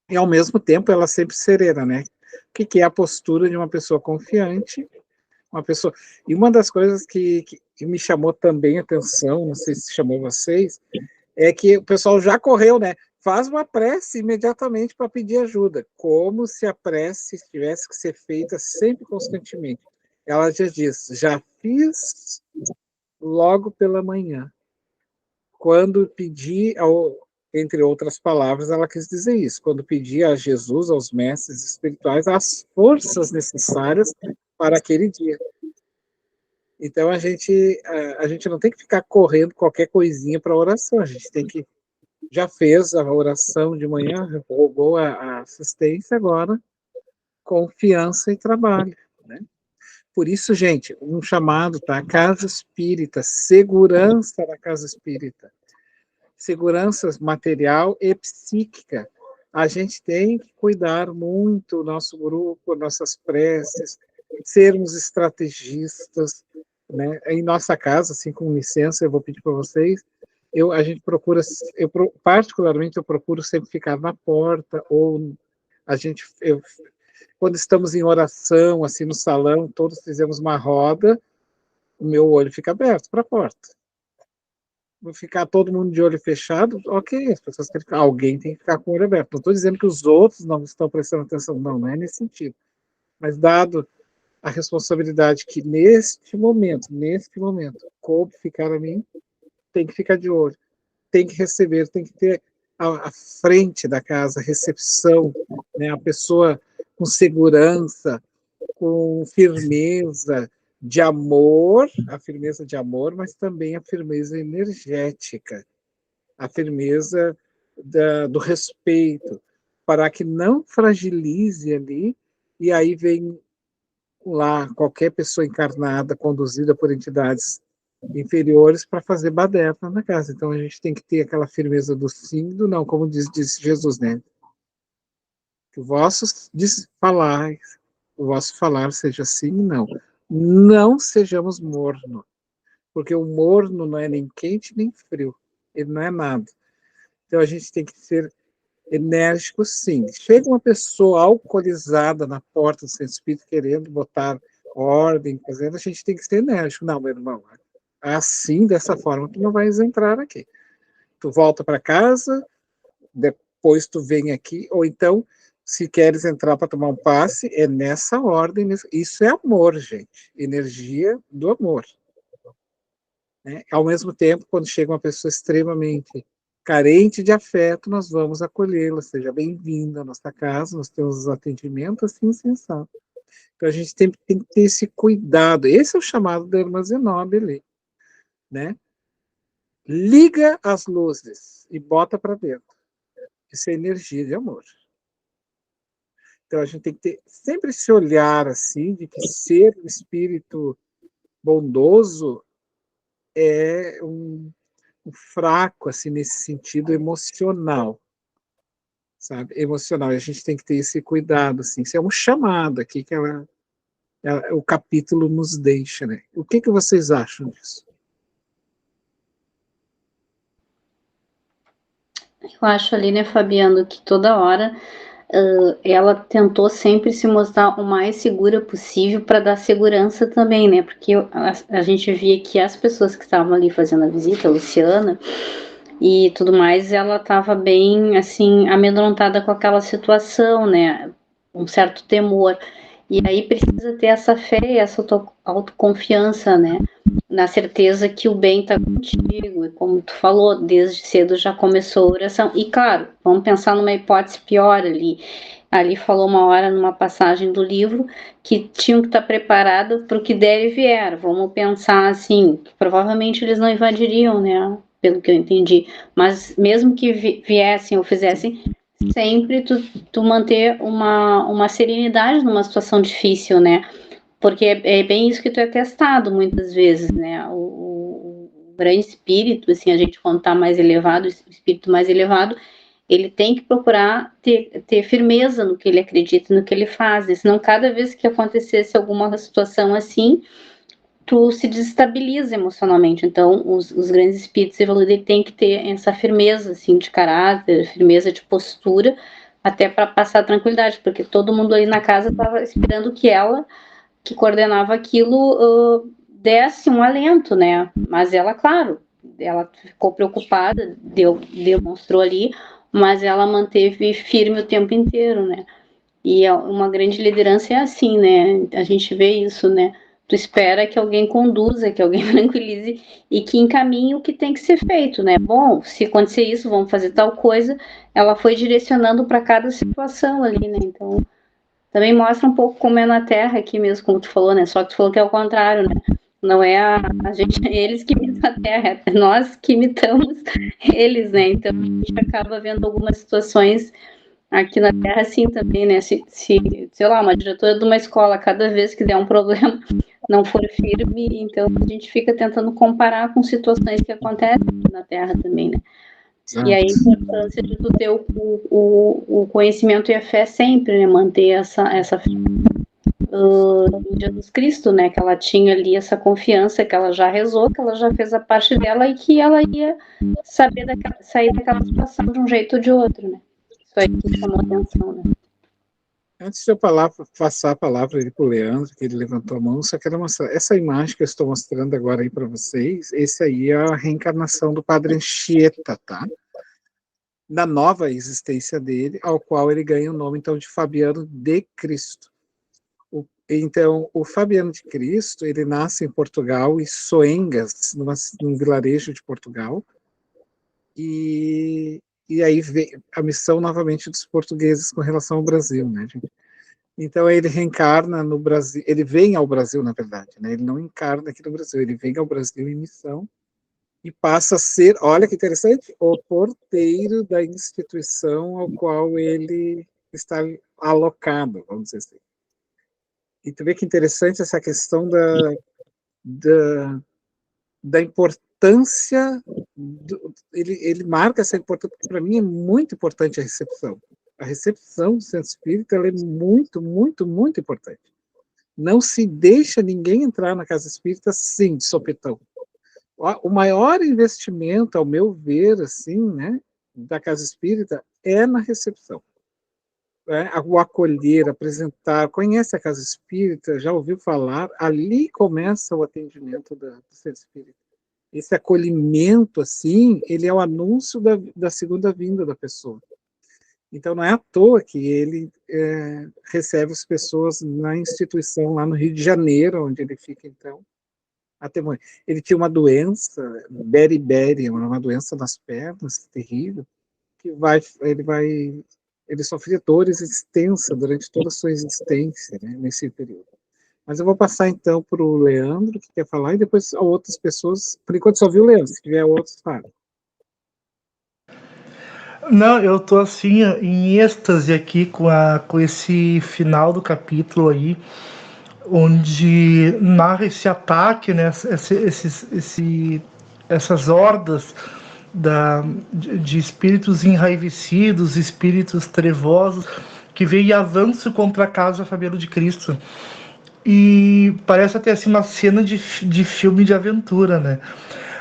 E, ao mesmo tempo, ela sempre serena, né? O que é a postura de uma pessoa confiante, uma pessoa... E uma das coisas que me chamou também a atenção, não sei se chamou vocês, é que o pessoal já correu, né? Faz uma prece imediatamente para pedir ajuda, como se a prece tivesse que ser feita sempre constantemente. Ela já diz, já fiz logo pela manhã. Quando pedi, entre outras palavras, ela quis dizer isso, quando pedi a Jesus, aos mestres espirituais, as forças necessárias para aquele dia. Então, a gente não tem que ficar correndo qualquer coisinha para a oração, a gente tem que, já fez a oração de manhã, rogou a assistência, agora confiança e trabalho, né? Por isso, gente, um chamado, tá? Casa espírita, segurança da casa espírita. Segurança material e psíquica. A gente tem que cuidar muito do nosso grupo, nossas preces, sermos estrategistas, né? Em nossa casa, assim, com licença, eu vou pedir para vocês, a gente procura, particularmente, eu procuro sempre ficar na porta, ou quando estamos em oração, assim, no salão, todos fizemos uma roda, o meu olho fica aberto para a porta. Vou ficar todo mundo de olho fechado, ok, as pessoas têm que ficar, alguém tem que ficar com o olho aberto. Não estou dizendo que os outros não estão prestando atenção, não é nesse sentido. Mas dado a responsabilidade que neste momento, coube ficar a mim, tem que ficar de olho, tem que receber, tem que ter a frente da casa, a recepção, né, a pessoa com segurança, com firmeza, de amor, a firmeza de amor, mas também a firmeza energética, a firmeza do respeito, para que não fragilize ali, e aí vem lá qualquer pessoa encarnada, conduzida por entidades inferiores, para fazer baderna na casa. Então a gente tem que ter aquela firmeza do sim e do não, como diz Jesus, né? Que o vosso falar seja sim e não. Não sejamos morno, porque o morno não é nem quente nem frio, ele não é nada. Então a gente tem que ser enérgico, sim. Chega uma pessoa alcoolizada na porta do centro espírita querendo botar ordem, fazendo, a gente tem que ser enérgico. Não, meu irmão, assim, dessa forma, tu não vais entrar aqui. Tu volta para casa, depois tu vem aqui, ou então, se queres entrar para tomar um passe, é nessa ordem. Isso é amor, gente. Energia do amor. Né? Ao mesmo tempo, quando chega uma pessoa extremamente carente de afeto, nós vamos acolhê-la. Seja bem-vinda à nossa casa, nós temos os atendimentos assim, sensato. Então, a gente tem que ter esse cuidado. Esse é o chamado da irmã Zenobia, né? Liga as luzes e bota para dentro. Isso é energia de amor. Então, a gente tem que ter sempre esse olhar, assim, de que ser um espírito bondoso é um fraco, assim, nesse sentido emocional, sabe? Emocional. E a gente tem que ter esse cuidado, assim. Isso é um chamado aqui que o capítulo nos deixa, né? O que vocês acham disso? Eu acho ali, né, Fabiano, que toda hora ela tentou sempre se mostrar o mais segura possível para dar segurança também, né? Porque a gente via que as pessoas que estavam ali fazendo a visita, a Luciana e tudo mais, ela estava bem, assim, amedrontada com aquela situação, né? Um certo temor. E aí precisa ter essa fé e essa autoconfiança, né? Na certeza que o bem está contigo, e como tu falou, desde cedo já começou a oração. E claro, vamos pensar numa hipótese pior ali. Ali falou uma hora numa passagem do livro que tinham que estar preparados para o que der e vier. Vamos pensar assim, que provavelmente eles não invadiriam, né? Pelo que eu entendi. Mas mesmo que viessem ou fizessem, sempre tu manter uma serenidade numa situação difícil, né? porque é bem isso que tu é testado muitas vezes, né? O grande espírito, assim, a gente quando está mais elevado, o espírito mais elevado, ele tem que procurar ter firmeza no que ele acredita, no que ele faz, senão cada vez que acontecesse alguma situação assim, tu se desestabiliza emocionalmente. Então, os grandes espíritos evoluídos têm que ter essa firmeza, assim, de caráter, firmeza de postura, até para passar tranquilidade, porque todo mundo ali na casa estava esperando que ela, que coordenava aquilo, desse um alento, né? Mas ela, claro, ela ficou preocupada, demonstrou ali, mas ela manteve firme o tempo inteiro, né? E uma grande liderança é assim, né? A gente vê isso, né? Tu espera que alguém conduza, que alguém tranquilize e que encaminhe o que tem que ser feito, né? Bom, se acontecer isso, vamos fazer tal coisa. Ela foi direcionando para cada situação ali, né? Então, também mostra um pouco como é na Terra aqui mesmo, como tu falou, né? Só que tu falou que é o contrário, né? Não é a gente, eles que imitam a Terra, é nós que imitamos eles, né? Então, a gente acaba vendo algumas situações aqui na Terra, sim, também, né? Se sei lá, uma diretora de uma escola, cada vez que der um problema, não for firme, então a gente fica tentando comparar com situações que acontecem aqui na Terra também, né? E aí a importância de tu ter o conhecimento e a fé sempre, né? Manter essa fé em Jesus Cristo, né? Que ela tinha ali essa confiança, que ela já rezou, que ela já fez a parte dela e que ela ia sair daquela situação de um jeito ou de outro, né? Isso aí que chamou a atenção, né? Antes de eu passar a palavra para o Leandro, que ele levantou a mão, só quero mostrar. Essa imagem que eu estou mostrando agora aí para vocês, esse aí é a reencarnação do Padre Anchieta, tá? Da nova existência dele, ao qual ele ganha o nome, então, de Fabiano de Cristo. Então, o Fabiano de Cristo, ele nasce em Portugal, em Soengas, num vilarejo de Portugal, e aí vem a missão novamente dos portugueses com relação ao Brasil, né, gente? Então ele reencarna no Brasil, ele vem ao Brasil, na verdade, né? Ele não encarna aqui no Brasil, ele vem ao Brasil em missão e passa a ser, olha que interessante, o porteiro da instituição ao qual ele está alocado, vamos dizer assim. E tu vê que interessante essa questão da importância, ele marca essa importância, porque para mim é muito importante a recepção. A recepção do centro espírita ela é muito, muito, muito importante. Não se deixa ninguém entrar na casa espírita assim, de sopetão. O maior investimento, ao meu ver, assim, né, da casa espírita é na recepção. O acolher, apresentar, conhece a casa espírita, já ouviu falar, ali começa o atendimento do centro espírita. Esse acolhimento, assim, ele é o anúncio da segunda vinda da pessoa. Então, não é à toa que ele recebe as pessoas na instituição, lá no Rio de Janeiro, onde ele fica, então, até morrer. Ele tinha uma doença, beriberi, uma doença nas pernas, terrível, que ele sofria dores extensas durante toda a sua existência, né, nesse período. Mas eu vou passar, então, para o Leandro, que quer falar, e depois a outras pessoas. Por enquanto só viu o Leandro, se tiver outros, fala. Não, eu tô assim, em êxtase aqui com esse final do capítulo aí, onde narra esse ataque, né, essas hordas de espíritos enraivecidos, espíritos trevosos, que veio em avanço contra a casa Fabiano de Cristo. E parece até assim uma cena de filme de aventura, né?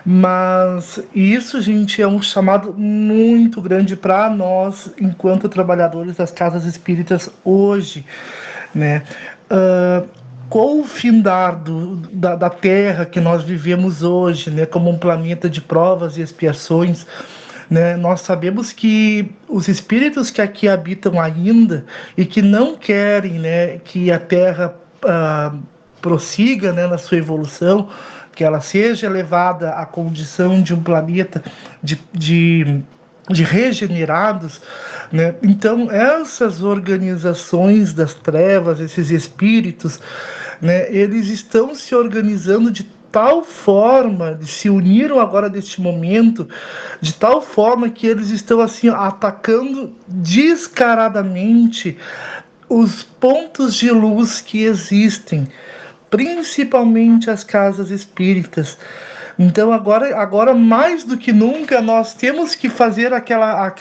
Mas isso, gente, é um chamado muito grande para nós, enquanto trabalhadores das casas espíritas hoje, né? Com o findar da Terra que nós vivemos hoje, né, como um planeta de provas e expiações, né, nós sabemos que os espíritos que aqui habitam ainda e que não querem, né, que a Terra prossiga, né, na sua evolução, que ela seja elevada à condição de um planeta de regenerados, né? Então essas organizações das trevas, esses espíritos, né, eles estão se organizando de tal forma, se uniram agora neste momento, de tal forma que eles estão assim atacando descaradamente os pontos de luz que existem, principalmente as casas espíritas. Então, agora mais do que nunca, nós temos que fazer aquela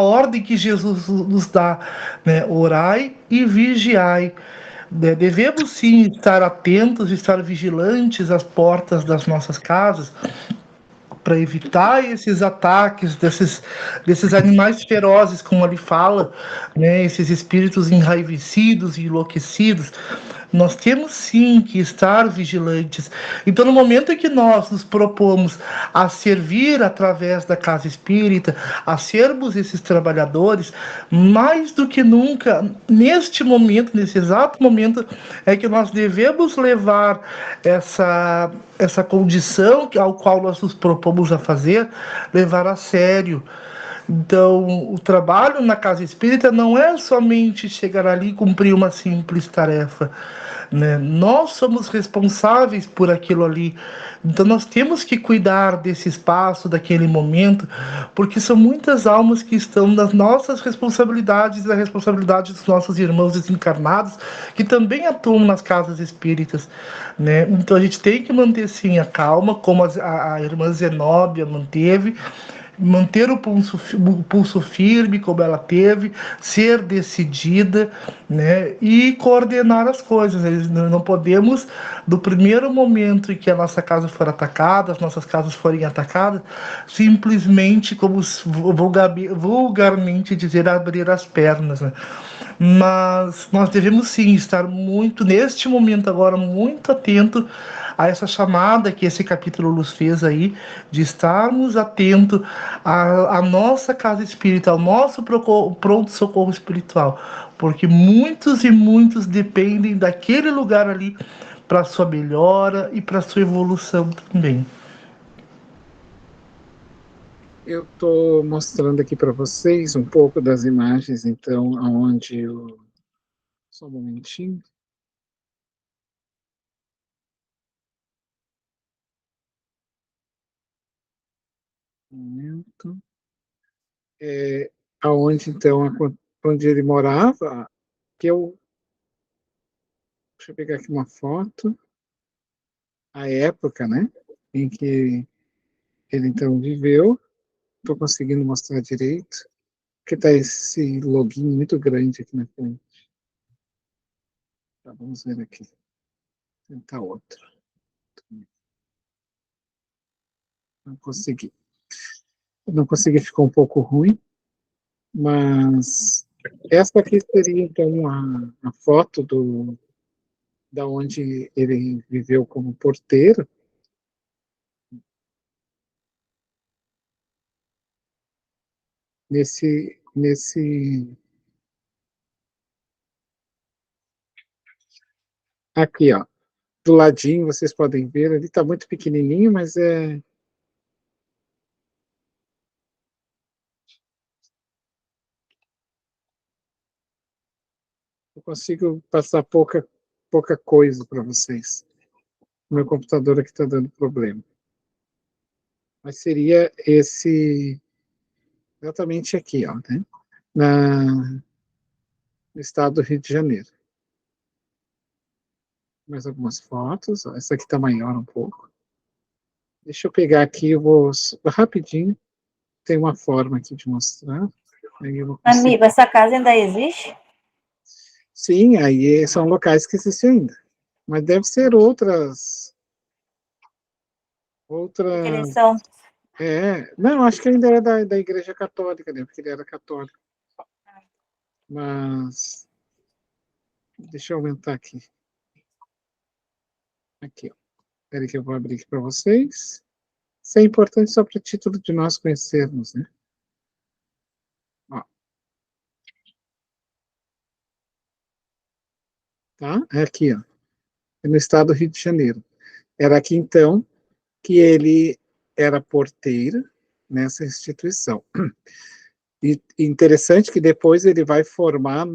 ordem que Jesus nos dá, né? Orai e vigiai. Devemos sim estar atentos, estar vigilantes às portas das nossas casas, para evitar esses ataques desses animais ferozes, como ele fala, né, esses espíritos enraivecidos e enlouquecidos. Nós temos sim que estar vigilantes. Então, no momento em que nós nos propomos a servir através da casa espírita, a sermos esses trabalhadores, mais do que nunca, neste momento, nesse exato momento, é que nós devemos levar essa condição ao qual nós nos propomos a fazer, levar a sério. Então, o trabalho na casa espírita não é somente chegar ali e cumprir uma simples tarefa, né? Nós somos responsáveis por aquilo ali. Então, nós temos que cuidar desse espaço, daquele momento, porque são muitas almas que estão nas nossas responsabilidades, da responsabilidade dos nossos irmãos desencarnados, que também atuam nas casas espíritas, né? Então, a gente tem que manter, sim, a calma, como a irmã Zenóbia manteve, manter o pulso firme, como ela teve, ser decidida, né, e coordenar as coisas. Não podemos, do primeiro momento em que a nossa casa for atacada, as nossas casas forem atacadas, simplesmente, como vulgarmente dizer, abrir as pernas, né? Mas nós devemos sim estar muito, neste momento agora, muito atento a essa chamada que esse capítulo nos fez aí, de estarmos atentos à nossa casa espírita, ao nosso pronto-socorro espiritual, porque muitos e muitos dependem daquele lugar ali para sua melhora e para sua evolução também. Eu estou mostrando aqui para vocês um pouco das imagens, então, aonde eu... Só um momentinho. Aonde, então, onde ele morava, que eu... Deixa eu pegar aqui uma foto. A época, né, em que ele, então, viveu. Estou conseguindo mostrar direito, porque está esse login muito grande aqui na frente. Tá, vamos ver aqui. Tentar outro. Não consegui. Não consegui, ficou um pouco ruim, mas essa aqui seria, então, a foto da onde ele viveu como porteiro. Nesse aqui, ó, do ladinho, vocês podem ver, ali está muito pequenininho, mas eu consigo passar pouca coisa para vocês. O meu computador aqui está dando problema. Mas seria exatamente aqui, ó, né? No estado do Rio de Janeiro. Mais algumas fotos. Ó, essa aqui está maior um pouco. Deixa eu pegar aqui, eu vou rapidinho. Tem uma forma aqui de mostrar. Amigo, essa casa ainda existe? Sim, aí são locais que existem ainda. Mas deve ser outras... não, acho que ainda era da Igreja Católica, né? Porque ele era católico. Mas... Deixa eu aumentar aqui. Aqui, ó. Espera que eu vou abrir aqui para vocês. Isso é importante só para o título de nós conhecermos, né? Ó. Tá? É aqui, ó. É no estado do Rio de Janeiro. Era aqui, então, que ele era porteiro nessa instituição. E interessante que depois ele vai formar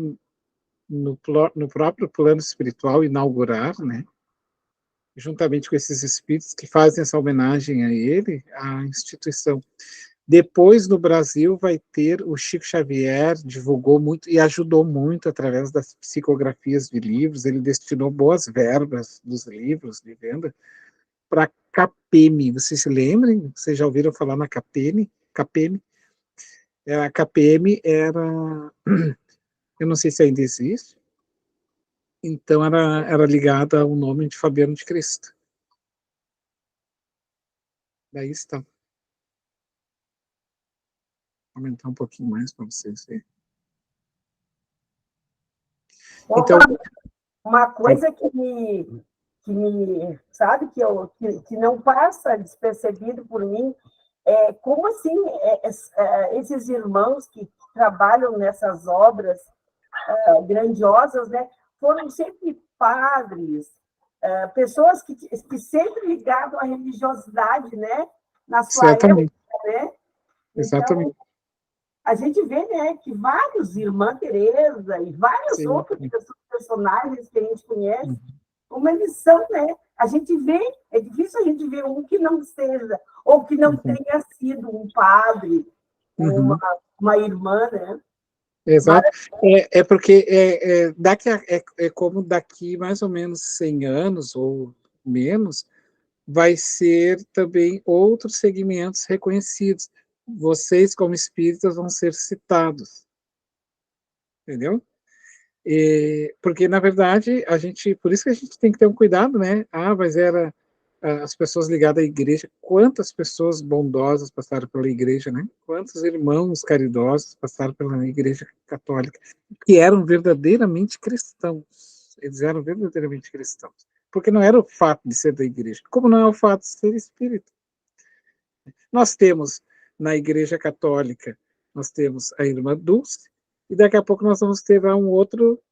no próprio plano espiritual, inaugurar, né, juntamente com esses espíritos que fazem essa homenagem a ele, a instituição. Depois, no Brasil, vai ter o Chico Xavier, divulgou muito e ajudou muito através das psicografias de livros. Ele destinou boas verbas dos livros de venda para CAPEM. Vocês se lembram? Vocês já ouviram falar na CAPEM? CAPEM? A CAPEM era... Eu não sei se ainda existe. Então, era ligada ao nome de Fabiano de Cristo. Daí está. Vou aumentar um pouquinho mais para vocês verem. Então, uma coisa que sabe, que não passa despercebido por mim, é como assim esses irmãos que trabalham nessas obras grandiosas, né, foram sempre padres, pessoas que sempre ligadas à religiosidade, né, na sua época, né? Exatamente. Então, a gente vê, né, que vários, Irmã Teresa e vários outros personagens que a gente conhece, como eles são, né? A gente vê, é difícil a gente ver um que não seja, ou que não tenha sido um padre, uma irmã, né? Exato. É porque é como daqui mais ou menos 100 anos ou menos, vai ser também outros segmentos reconhecidos. Vocês, como espíritas, vão ser citados. Entendeu? Porque, na verdade, por isso que a gente tem que ter um cuidado, né? Mas era as pessoas ligadas à igreja. Quantas pessoas bondosas passaram pela igreja, né? Quantos irmãos caridosos passaram pela igreja católica, que eram verdadeiramente cristãos. Eles eram verdadeiramente cristãos. Porque não era o fato de ser da igreja, como não é o fato de ser espírita. Nós temos, na igreja católica, nós temos a irmã Dulce, e daqui a pouco nós vamos ter um outro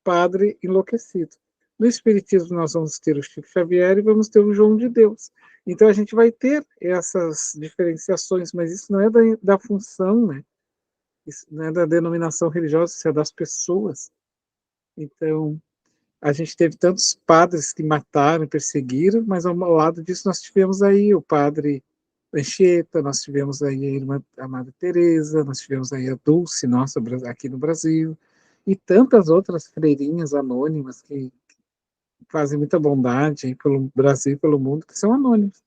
padre enlouquecido. No Espiritismo nós vamos ter o Chico Xavier e vamos ter o João de Deus. Então a gente vai ter essas diferenciações, mas isso não é da função, né? Isso não é da denominação religiosa, isso é das pessoas. Então, a gente teve tantos padres que mataram, perseguiram, mas ao lado disso nós tivemos aí o padre Anchieta, nós tivemos aí a irmã Amada Teresa, nós tivemos aí a Dulce, nossa, aqui no Brasil, e tantas outras freirinhas anônimas que fazem muita bondade aí pelo Brasil e pelo mundo, que são anônimos.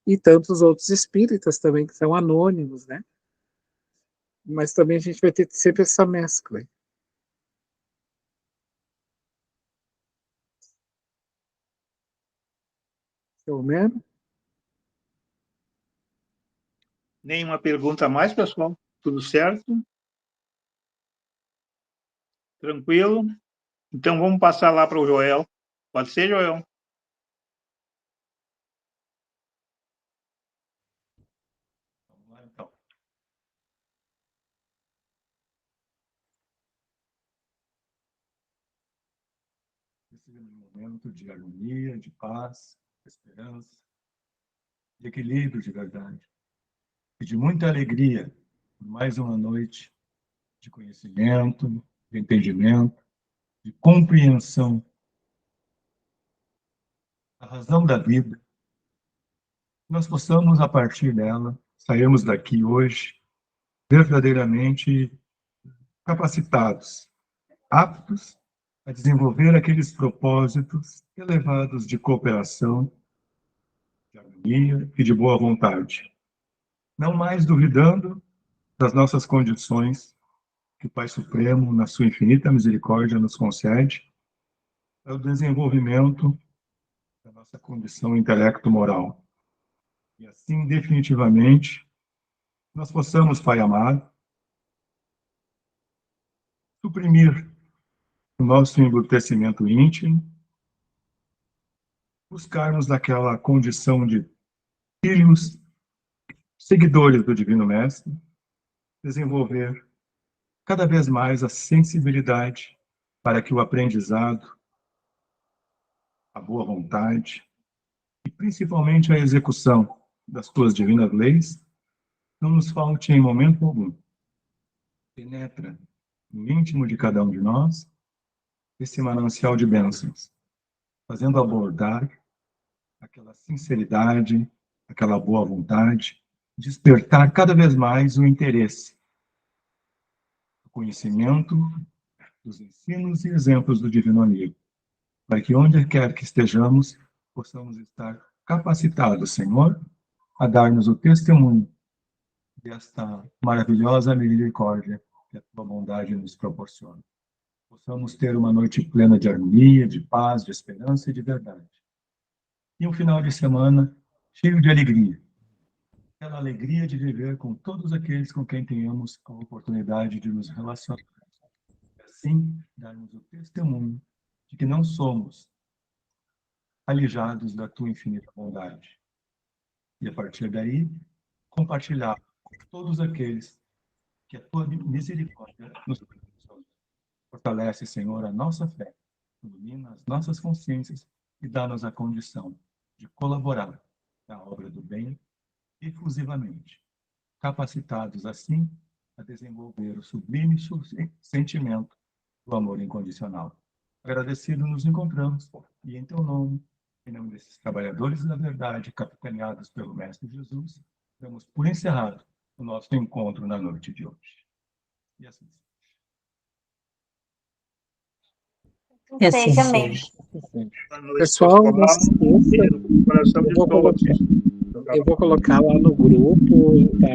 E tantos outros espíritas também que são anônimos, né? Mas também a gente vai ter sempre essa mescla. Pelo menos. Nenhuma pergunta a mais, pessoal? Tudo certo? Tranquilo? Então vamos passar lá para o Joel. Pode ser, Joel? Vamos lá, então. Esse é um momento de harmonia, de paz, de esperança, de equilíbrio de verdade. E de muita alegria por mais uma noite de conhecimento, de entendimento, de compreensão da razão da vida. Nós possamos, a partir dela, sairmos daqui hoje verdadeiramente capacitados, aptos a desenvolver aqueles propósitos elevados de cooperação, de harmonia e de boa vontade. Não mais duvidando das nossas condições que o Pai Supremo, na sua infinita misericórdia, nos concede para o desenvolvimento da nossa condição intelecto-moral. E assim, definitivamente, nós possamos, Pai amado, suprimir o nosso embrutecimento íntimo, buscarmos naquela condição de filhos, seguidores do Divino Mestre, desenvolver cada vez mais a sensibilidade para que o aprendizado, a boa vontade e principalmente a execução das tuas divinas leis não nos falte em momento algum. Penetra no íntimo de cada um de nós esse manancial de bênçãos, fazendo abordar aquela sinceridade, aquela boa vontade despertar cada vez mais o interesse, o conhecimento dos ensinos e exemplos do Divino Amigo, para que onde quer que estejamos, possamos estar capacitados, Senhor, a dar-nos o testemunho desta maravilhosa misericórdia que a tua bondade nos proporciona. Possamos ter uma noite plena de harmonia, de paz, de esperança e de verdade. E um final de semana cheio de alegria. Aquela alegria de viver com todos aqueles com quem tenhamos a oportunidade de nos relacionar. E assim, darmos o testemunho de que não somos alijados da tua infinita bondade. E a partir daí, compartilhar com todos aqueles que a tua misericórdia nos proporciona. Fortalece, Senhor, a nossa fé, ilumina as nossas consciências e dá-nos a condição de colaborar na obra do bem efusivamente, capacitados assim a desenvolver o sublime sentimento do amor incondicional. Agradecido nos encontramos e em teu nome, em nome desses trabalhadores da verdade, capitaneados pelo Mestre Jesus, damos por encerrado o nosso encontro na noite de hoje. E assim E assim amém. Pessoal, não se esqueça, eu vou colocar lá no grupo, tá?